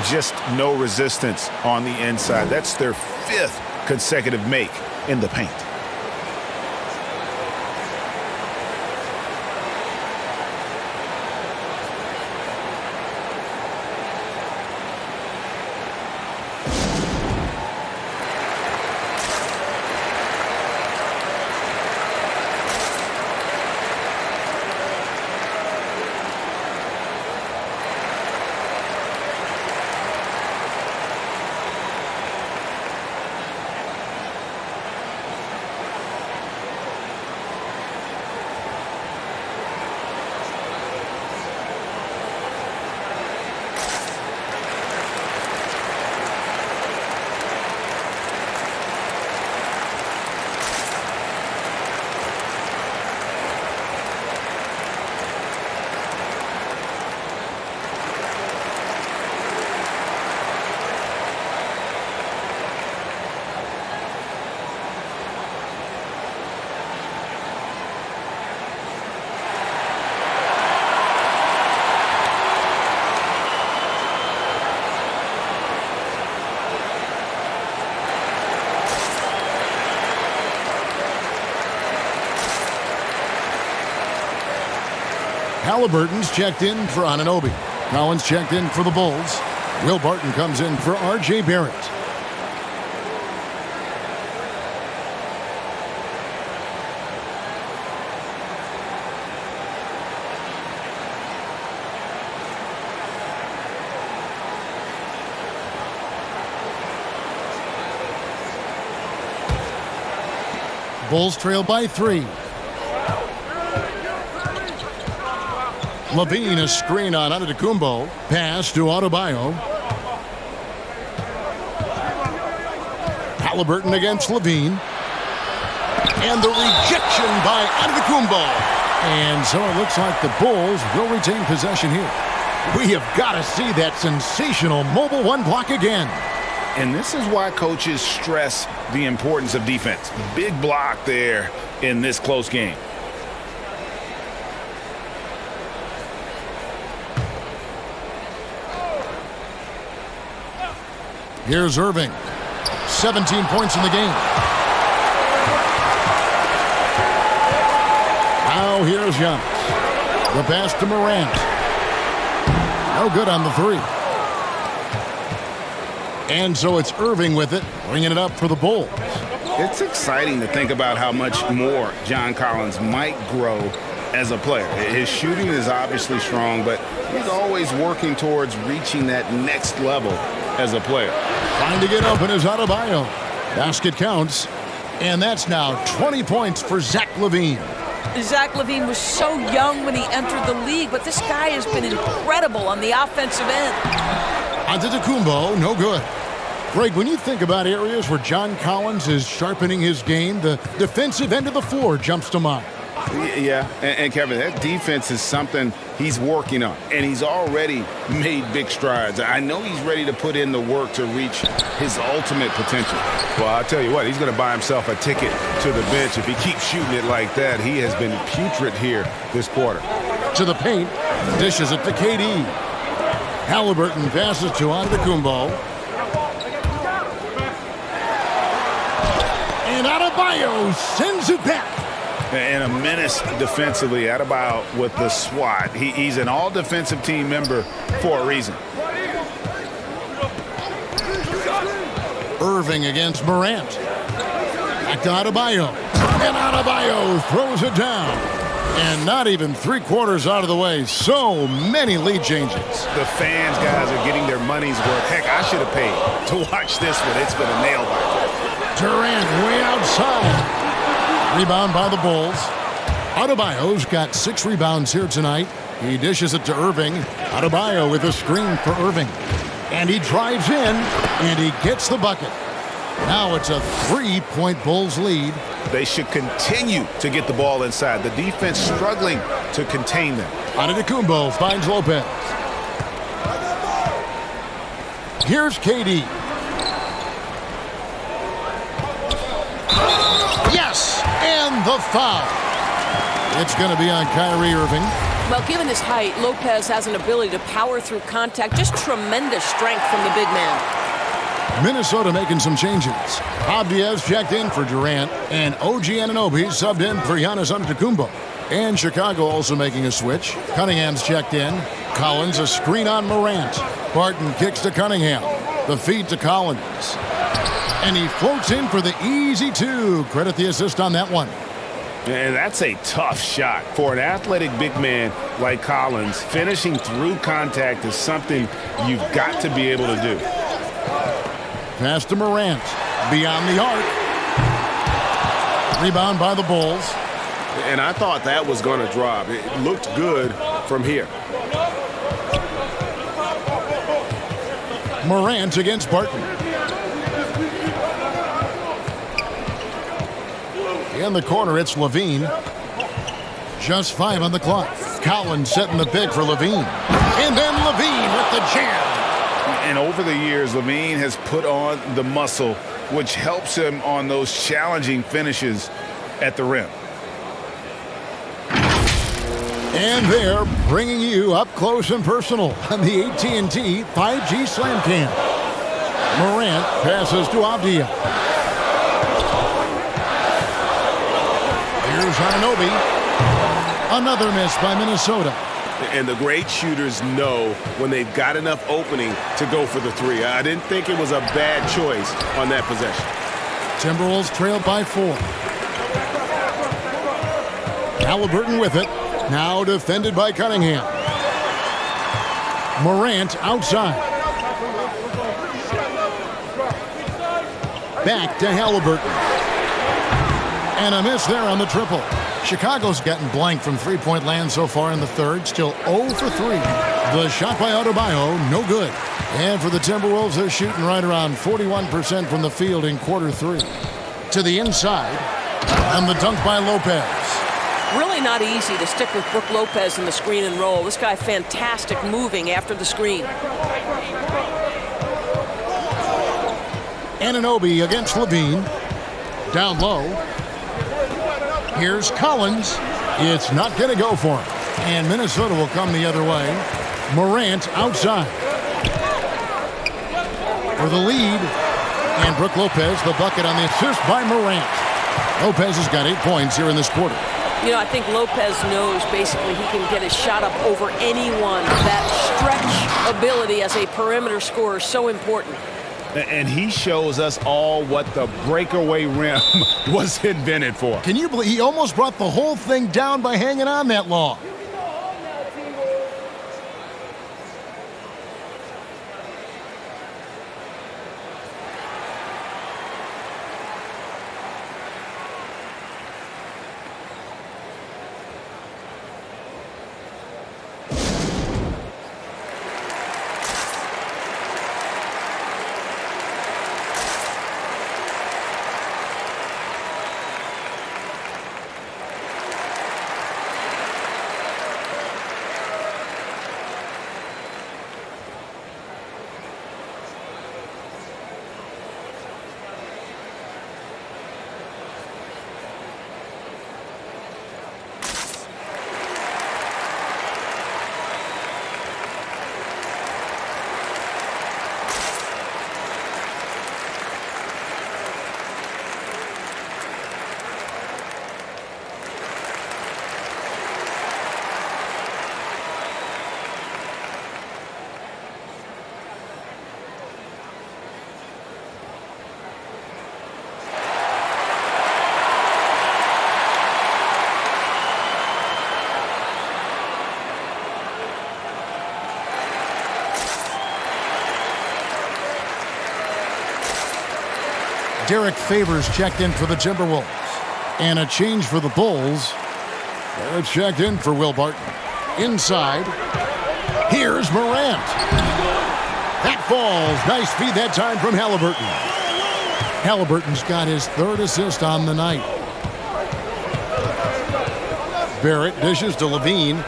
Just no resistance on the inside. That's their 5th consecutive make in the paint. Halliburton's checked in for Anunoby. Collins checked in for the Bulls. Will Barton comes in for R.J. Barrett. Bulls trail by 3. LaVine, a screen on Antetokounmpo. Pass to Adebayo. Halliburton against LaVine. And the rejection by Antetokounmpo. And so it looks like the Bulls will retain possession here. We have got to see that sensational mobile one block again. And this is why coaches stress the importance of defense. Big block there. in this close game. Here's Irving. 17 points in the game. Now here's Giannis. The pass to Morant. No good on the three. And so it's Irving with it, bringing it up for the Bulls. It's exciting to think about how much more John Collins might grow as a player. His shooting is obviously strong, but he's always working towards reaching that next level as a player. Trying to get open is Adebayo. Basket counts, and that's now 20 points for Zach LaVine. Zach LaVine was so young when he entered the league, but this guy has been incredible on the offensive end. Antetokounmpo, no good. Greg, when you think about areas where John Collins is sharpening his game, the defensive end of the floor jumps to mind. Yeah, and Kevin, that defense is something he's working on, and he's already made big strides. I know he's ready to put in the work to reach his ultimate potential. Well, I'll tell you what, he's going to buy himself a ticket to the bench if he keeps shooting it like that. He has been putrid here this quarter. To the paint, dishes it to KD. Halliburton passes to Antetokounmpo. And Adebayo sends it back. And a menace defensively. Adebayo with the swat. He's an all-defensive team member for a reason. Irving against Morant. Back to Adebayo. And Adebayo throws it down. And not even 3/4 out of the way. So many lead changes. The fans, guys, are getting their money's worth. Heck, I should have paid to watch this one. It's been a nail-biter. Durant way outside. Rebound by the Bulls. Adebayo's got 6 rebounds here tonight. He dishes it to Irving. Adebayo with a screen for Irving. And he drives in, and he gets the bucket. Now it's a 3-point Bulls lead. They should continue to get the ball inside. The defense struggling to contain them. Antetokounmpo finds Lopez. Here's KD. Yes, and the foul. It's going to be on Kyrie Irving. Well, given his height, Lopez has an ability to power through contact. Just tremendous strength from the big man. Minnesota making some changes. Diaz checked in for Durant, and OG Anunoby subbed in for Giannis Antetokounmpo. And Chicago also making a switch. Cunningham's checked in. Collins a screen on Morant. Barton kicks to Cunningham. The feed to Collins. And he floats in for the easy 2. Credit the assist on that one. And that's a tough shot. For an athletic big man like Collins, finishing through contact is something you've got to be able to do. Pass to Morant. Beyond the arc. Rebound by the Bulls. And I thought that was going to drop. It looked good from here. Morant against Barton. In the corner, it's LaVine. Just 5 on the clock. Collins setting the pick for LaVine. And then LaVine with the jam. And over the years, LaVine has put on the muscle, which helps him on those challenging finishes at the rim. And they're bringing you up close and personal on the AT&T 5G Slam Cam. Morant passes to Avdia. Here's Anunoby. Another miss by Minnesota. And the great shooters know when they've got enough opening to go for the 3. I didn't think it was a bad choice on that possession. Timberwolves trail by 4. Halliburton with it. Now defended by Cunningham. Morant outside. Back to Halliburton. And a miss there on the triple. Chicago's gotten blank from three-point land so far in the third. Still 0 for 3. The shot by Adebayo, no good. And for the Timberwolves, they're shooting right around 41% from the field in quarter 3. To the inside. And the dunk by Lopez. Really not easy to stick with Brook Lopez in the screen and roll. This guy fantastic moving after the screen. Anunoby against LaVine. Down low. Here's Collins. It's not going to go for him. And Minnesota will come the other way. Morant outside. For the lead. And Brook Lopez, the bucket on the assist by Morant. Lopez has got 8 points here in this quarter. You know, I think Lopez knows basically he can get his shot up over anyone. That stretch ability as a perimeter scorer is so important. And he shows us all what the breakaway rim was invented for. Can you believe he almost brought the whole thing down by hanging on that long? Derek Favors checked in for the Timberwolves. And a change for the Bulls. They're checked in for Will Barton. Inside. Here's Morant. That falls. Nice feed that time from Halliburton. Halliburton's got his 3rd assist on the night. Barrett dishes to Levine.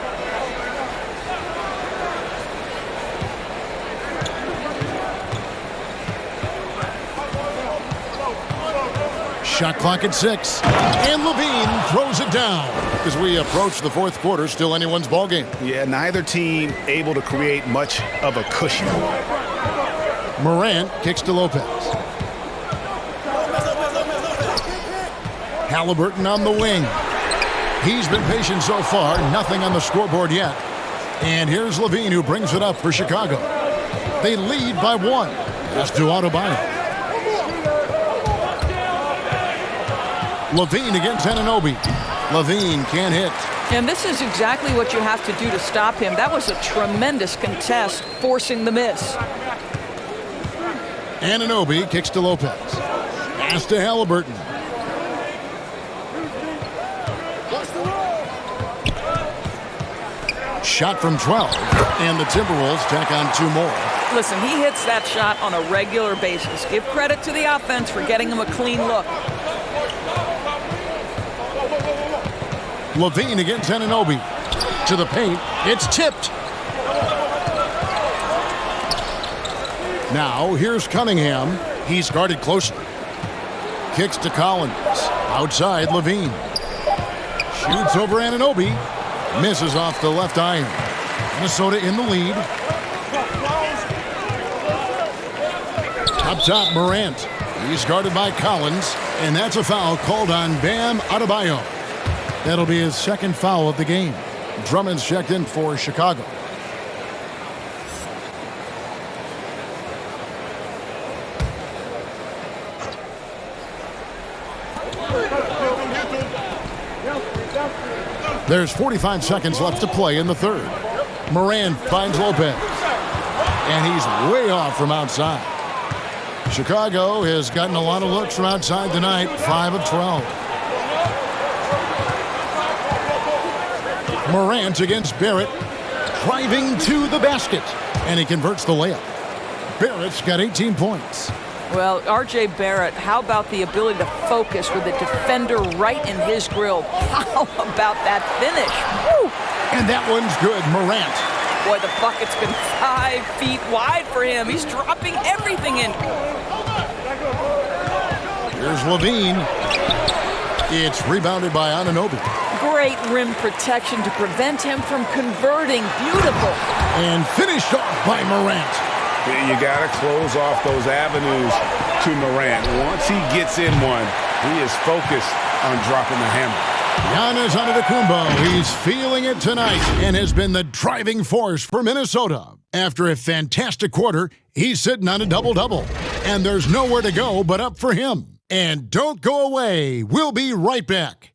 Shot clock at 6. And Levine throws it down. As we approach the 4th quarter, still anyone's ballgame. Yeah, neither team able to create much of a cushion. Morant kicks to Lopez. Halliburton on the wing. He's been patient so far. Nothing on the scoreboard yet. And here's Levine who brings it up for Chicago. They lead by 1. Pass to Adebayo. Levine against Anunoby. Levine can't hit. And this is exactly what you have to do to stop him. That was a tremendous contest, forcing the miss. Anunoby kicks to Lopez. Pass to Halliburton. Shot from 12. And the Timberwolves tack on 2 more. Listen, he hits that shot on a regular basis. Give credit to the offense for getting him a clean look. Levine against Anunoby. To the paint. It's tipped. Now, here's Cunningham. He's guarded closely. Kicks to Collins. Outside, Levine. Shoots over Anunoby. Misses off the left iron. Minnesota in the lead. Up top, Morant. He's guarded by Collins. And that's a foul called on Bam Adebayo. That'll be his 2nd foul of the game. Drummond's checked in for Chicago. There's 45 seconds left to play in the 3rd. Morant finds Lopez. And he's way off from outside. Chicago has gotten a lot of looks from outside tonight. 5 of 12. Morant against Barrett, driving to the basket, and he converts the layup. Barrett's got 18 points. Well, R.J. Barrett, how about the ability to focus with the defender right in his grill? How about that finish? Woo! And that one's good, Morant. Boy, the bucket's been 5 feet wide for him. He's dropping everything in. Here's Levine. It's rebounded by Anunoby. Great rim protection to prevent him from converting. Beautiful. And finished off by Morant. You got to close off those avenues to Morant. Once he gets in one, he is focused on dropping the hammer. Giannis Antetokounmpo, he's feeling it tonight and has been the driving force for Minnesota. After a fantastic quarter, he's sitting on a double-double. And there's nowhere to go but up for him. And don't go away. We'll be right back.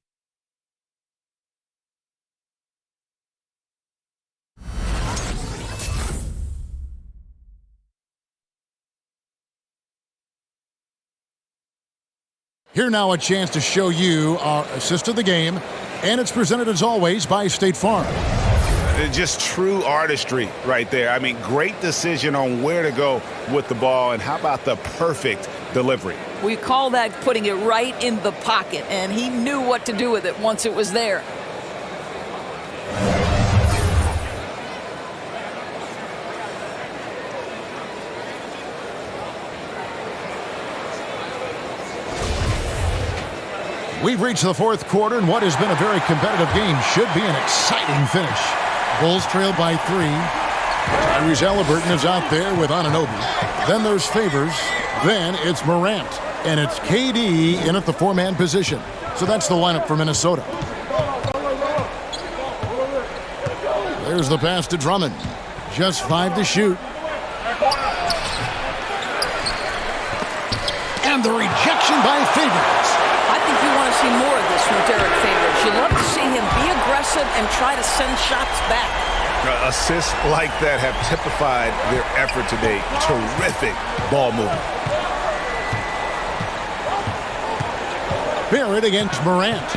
Here now a chance to show you our assist of the game, and it's presented as always by State Farm. Just true artistry right there. I mean, great decision on where to go with the ball, and how about the perfect delivery? We call that putting it right in the pocket, and he knew what to do with it once it was there. We've reached the fourth quarter, and what has been a very competitive game should be an exciting finish. Bulls trail by 3. Tyrese Halliburton is out there with Anunoby. Then there's Favors. Then it's Morant. And it's KD in at the 4-man position. So that's the lineup for Minnesota. There's the pass to Drummond. Just 5 to shoot. And the rejection by Favors. I think you want to see more of this from Derek Favors. You love to see him be aggressive and try to send shots back. Assists like that have typified their effort today. Terrific ball movement. Barrett against Morant.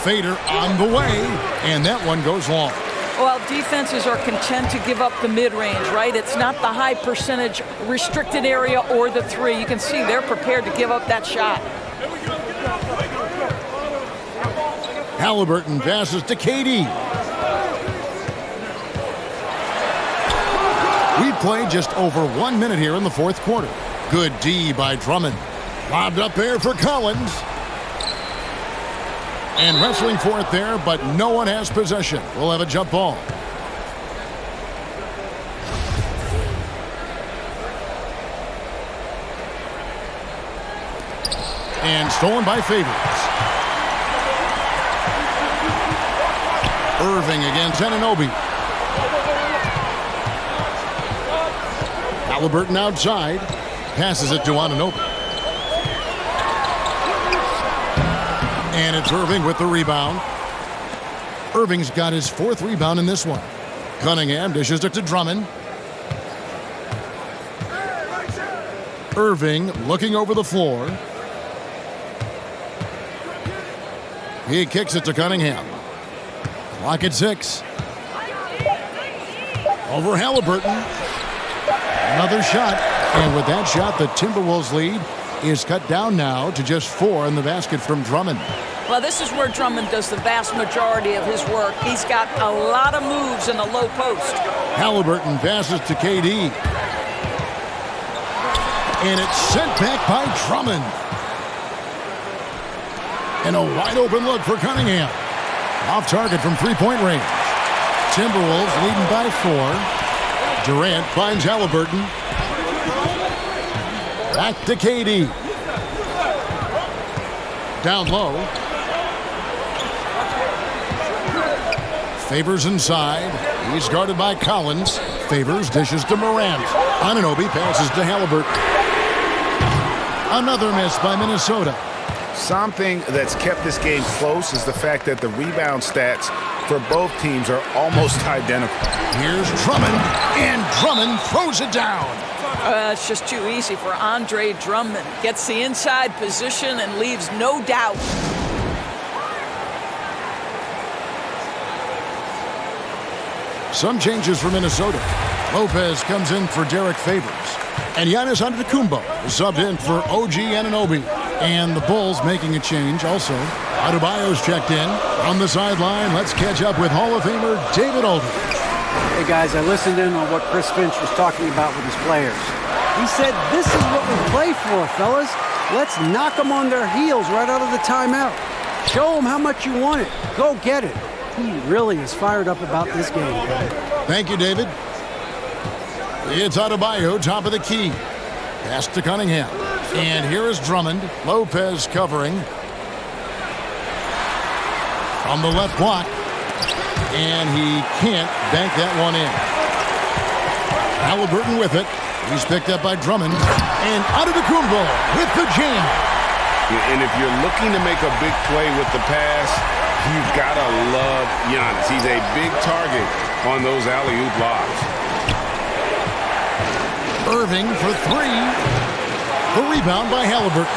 Fader on the way, and that one goes long. Well, defenses are content to give up the mid-range, right? It's not the high percentage restricted area or the 3. You can see they're prepared to give up that shot. Halliburton passes to KD. We've played just over 1 minute here in the fourth quarter. Good D by Drummond. Lobbed up there for Collins. And wrestling for it there, but no one has possession. We'll have a jump ball. And stolen by Favors. Irving against Anunoby. Halliburton outside. Passes it to Anunoby. And it's Irving with the rebound. Irving's got his 4th rebound in this one. Cunningham dishes it to Drummond. Irving looking over the floor. He kicks it to Cunningham. Clock at 6. Over Halliburton. Another shot. And with that shot, the Timberwolves lead is cut down now to just 4 in the basket from Drummond. Well, this is where Drummond does the vast majority of his work. He's got a lot of moves in the low post. Halliburton passes to KD. And it's sent back by Drummond. And a wide open look for Cunningham. Off target from 3-point range. Timberwolves leading by 4. Durant finds Halliburton. Back to KD. Down low. Favors inside. He's guarded by Collins. Favors dishes to Morant. Anunoby passes to Halliburton. Another miss by Minnesota. Something that's kept this game close is the fact that the rebound stats for both teams are almost identical. Here's Drummond, and Drummond throws it down. It's just too easy for Andre Drummond. Gets the inside position and leaves no doubt. Some changes for Minnesota. Lopez comes in for Derek Favors. And Giannis Antetokounmpo is subbed in for OG Anunoby. And the Bulls making a change also. Adebayo's checked in. On the sideline, let's catch up with Hall of Famer David Aldridge. Hey guys, I listened in on what Chris Finch was talking about with his players. He said, this is what we play for, fellas. Let's knock them on their heels right out of the timeout. Show them how much you want it. Go get it. He really is fired up about this game. Thank you, David. It's Adebayo, top of the key. Pass to Cunningham. And here is Drummond. Lopez covering. On the left block. And he can't bank that one in. Halliburton with it. He's picked up by Drummond. And Antetokounmpo with the jam. And if you're looking to make a big play with the pass, you've got to love Giannis. He's a big target on those alley-oop lobs. Irving for three. The rebound by Halliburton.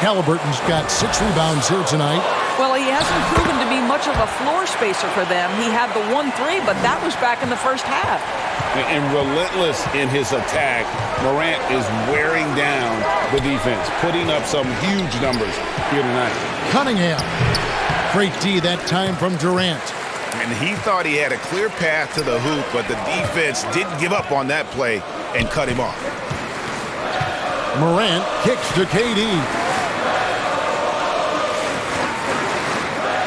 Halliburton's got 6 rebounds here tonight. Well, he hasn't proven to be much of a floor spacer for them. He had the 1-3, but that was back in the first half. And relentless in his attack, Morant is wearing down the defense, putting up some huge numbers here tonight. Cunningham. Great D that time from Durant. And he thought he had a clear path to the hoop, but the defense didn't give up on that play and cut him off. Morant kicks to KD.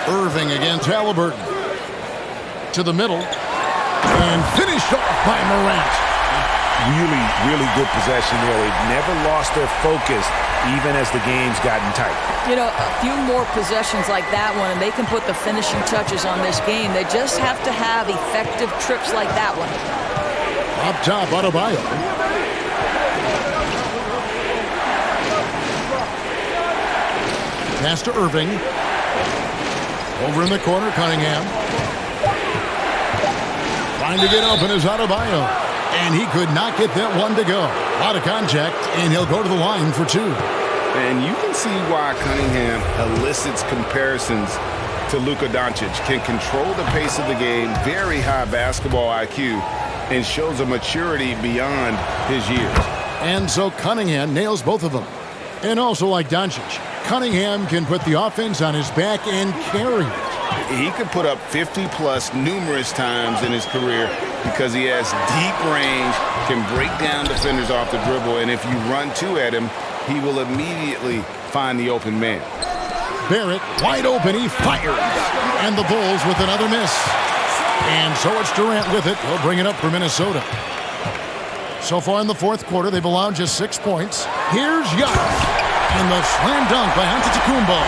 Irving against Halliburton. To the middle. And finished off by Morant. Really good possession there. They never lost their focus, even as the game's gotten tight. You know, a few more possessions like that one, and they can put the finishing touches on this game. They just have to have effective trips like that one. Up top, Adebayo. Pass to Irving. Over in the corner, Cunningham. Trying to get open is Adebayo. And he could not get that one to go. Out of contact, and he'll go to the line for 2. And you can see why Cunningham elicits comparisons to Luka Doncic. Can control the pace of the game, very high basketball IQ, and shows a maturity beyond his years. And so Cunningham nails both of them. And also like Doncic, Cunningham can put the offense on his back and carry it. He could put up 50-plus numerous times in his career because he has deep range, can break down defenders off the dribble, and if you run 2 at him, he will immediately find the open man. Barrett, wide open, he fires. And the Bulls with another miss. And so it's Durant with it. He'll bring it up for Minnesota. So far in the fourth quarter, they've allowed just 6 points. Here's Giannis. And the slam dunk by Antetokounmpo.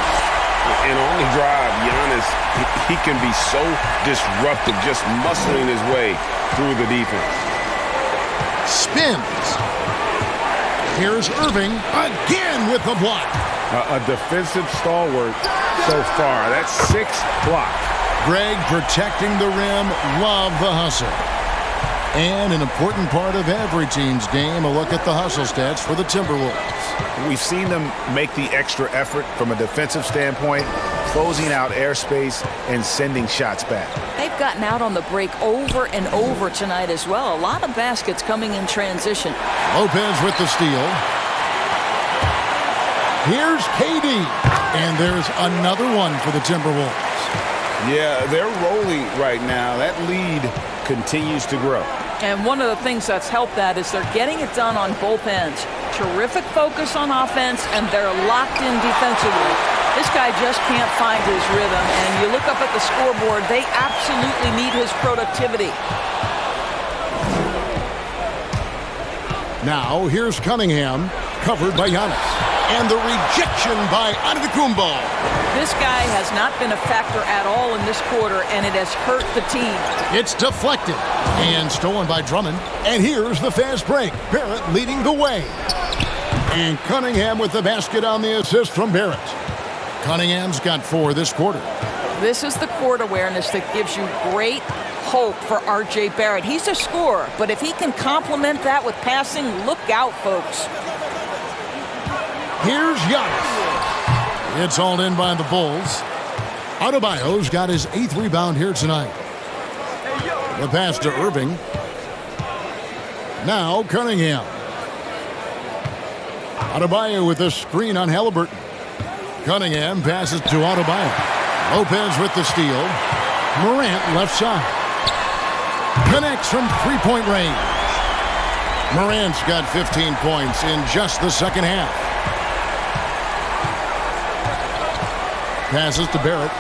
And on the drive, Giannis, he can be so disruptive, just muscling his way through the defense. Spins. Here's Irving again with the block. A defensive stalwart so far. That's 6 blocks. Greg protecting the rim. Love the hustle. And an important part of every team's game, a look at the hustle stats for the Timberwolves. We've seen them make the extra effort from a defensive standpoint, closing out airspace and sending shots back. They've gotten out on the break over and over tonight as well. A lot of baskets coming in transition. Lopez with the steal. Here's KD. And there's another one for the Timberwolves. Yeah, they're rolling right now. That lead continues to grow. And one of the things that's helped that is they're getting it done on both ends. Terrific focus on offense, and they're locked in defensively. This guy just can't find his rhythm, and you look up at the scoreboard, they absolutely need his productivity. Now, here's Cunningham, covered by Giannis. And the rejection by Antetokounmpo. This guy has not been a factor at all in this quarter, and it has hurt the team. It's deflected and stolen by Drummond. And here's the fast break. Barrett leading the way. And Cunningham with the basket on the assist from Barrett. Cunningham's got 4 this quarter. This is the court awareness that gives you great hope for R.J. Barrett. He's a scorer, but if he can complement that with passing, look out, folks. Here's Giannis. It's hauled in by the Bulls. Adebayo's got his 8th rebound here tonight. The pass to Irving. Now Cunningham. Adebayo with the screen on Halliburton. Cunningham passes to Adebayo. Lopez with the steal. Morant left side. Connects from 3-point range. Morant's got 15 points in just the second half. passes to Barrett.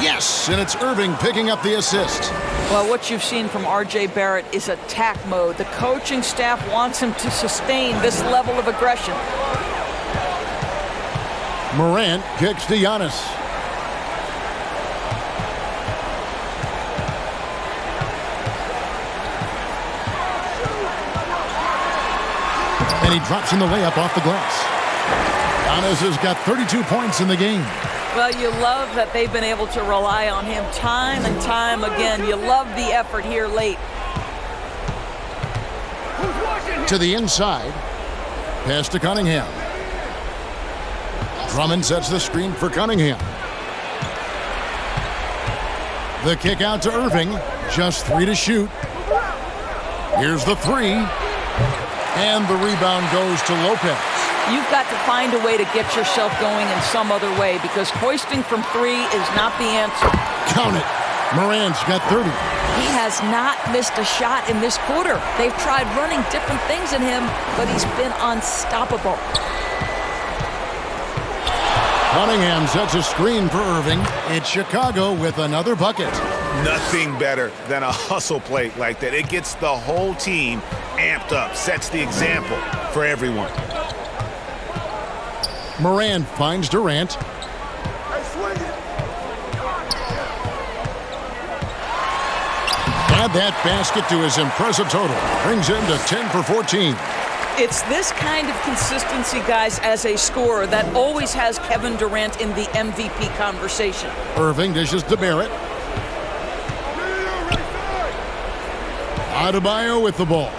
Yes, and it's Irving picking up the assist. Well, what you've seen from R.J. Barrett is attack mode. The coaching staff wants him to sustain this level of aggression. Morant kicks to Giannis. And he drops in the layup off the glass. Giannis has got 32 points in the game. Well, you love that they've been able to rely on him time and time again. You love the effort here late. To the inside. Pass to Cunningham. Drummond sets the screen for Cunningham. The kick out to Irving. Just 3 to shoot. Here's the 3. And the rebound goes to Lopez. You've got to find a way to get yourself going in some other way because hoisting from 3 is not the answer. Count it. Morant's got 30. He has not missed a shot in this quarter. They've tried running different things in him, but he's been unstoppable. Cunningham sets a screen for Irving. It's Chicago with another bucket. Nothing better than a hustle play like that. It gets the whole team amped up, sets the example for everyone. Morant finds Durant. Add that basket to his impressive total. Brings him to 10 for 14. It's this kind of consistency, guys, as a scorer that always has Kevin Durant in the MVP conversation. Irving dishes to Barrett. Adebayo with the ball.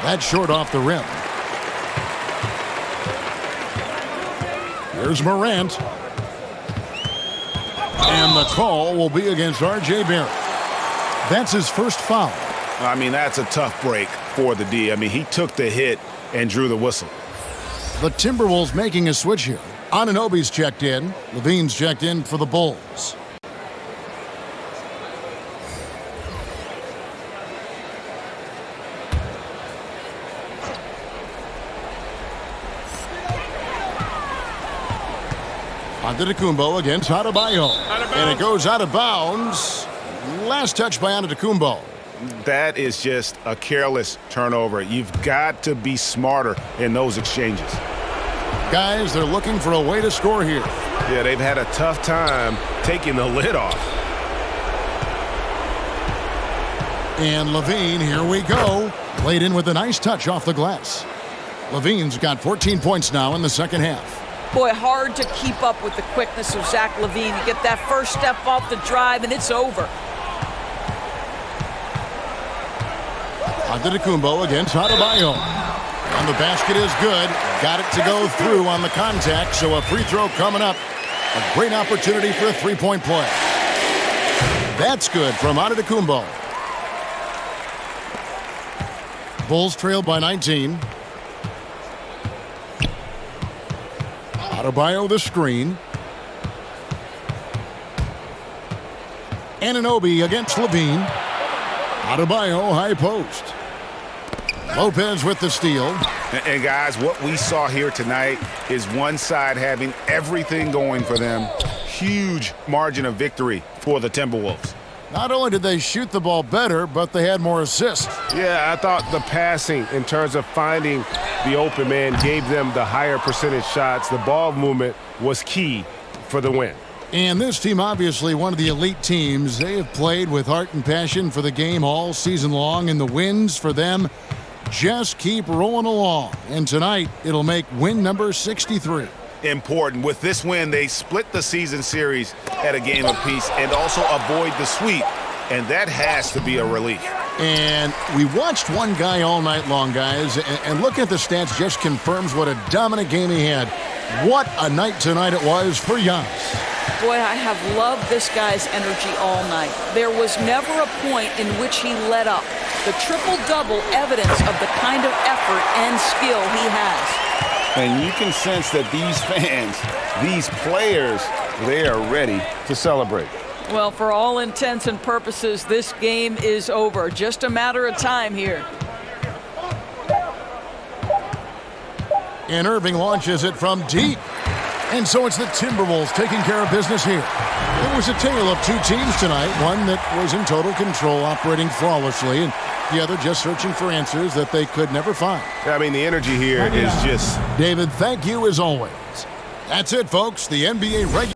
That's short off the rim. Here's Morant. And the call will be against R.J. Barrett. That's his first foul. I mean, that's a tough break for the D. I mean, he took the hit and drew the whistle. The Timberwolves making a switch here. Anunoby's checked in. Levine's checked in for the Bulls. Antetokounmpo against Adebayo. And it goes out of bounds. Last touch by Antetokounmpo. That is just a careless turnover. You've got to be smarter in those exchanges. Guys, they're looking for a way to score here. Yeah, they've had a tough time taking the lid off. And Levine, here we go. Laid in with a nice touch off the glass. Levine's got 14 points now in the second half. Boy, hard to keep up with the quickness of Zach LaVine. You get that first step off the drive, and it's over. Antetokounmpo against Adebayo. And the basket is good. Got it to go through on the contact, so a free throw coming up. A great opportunity for a three-point play. That's good from Antetokounmpo. Bulls trail by 19. Adebayo the screen. Anunoby against Levine. Adebayo high post. Lopez with the steal. And guys, what we saw here tonight is one side having everything going for them. Huge margin of victory for the Timberwolves. Not only did they shoot the ball better, but they had more assists. Yeah, I thought the passing in terms of finding the open man gave them the higher percentage shots. The ball movement was key for the win. And this team, obviously one of the elite teams. They have played with heart and passion for the game all season long, and the wins for them just keep rolling along. And tonight, it'll make win number 63. Important. With this win, they split the season series at a game apiece and also avoid the sweep, and that has to be a relief. And we watched one guy all night long, guys, and looking at the stats just confirms what a dominant game he had. What a night tonight it was for Giannis. Boy, I have loved this guy's energy all night. There was never a point in which he let up. The triple-double evidence of the kind of effort and skill he has. And you can sense that these fans, these players, they are ready to celebrate. Well, for all intents and purposes, this game is over. Just a matter of time here. And Irving launches it from deep. And so it's the Timberwolves taking care of business here. It was a tale of two teams tonight, one that was in total control, operating flawlessly, and the other just searching for answers that they could never find. I mean, the energy here is just... David, thank you as always. That's it, folks. The NBA regular...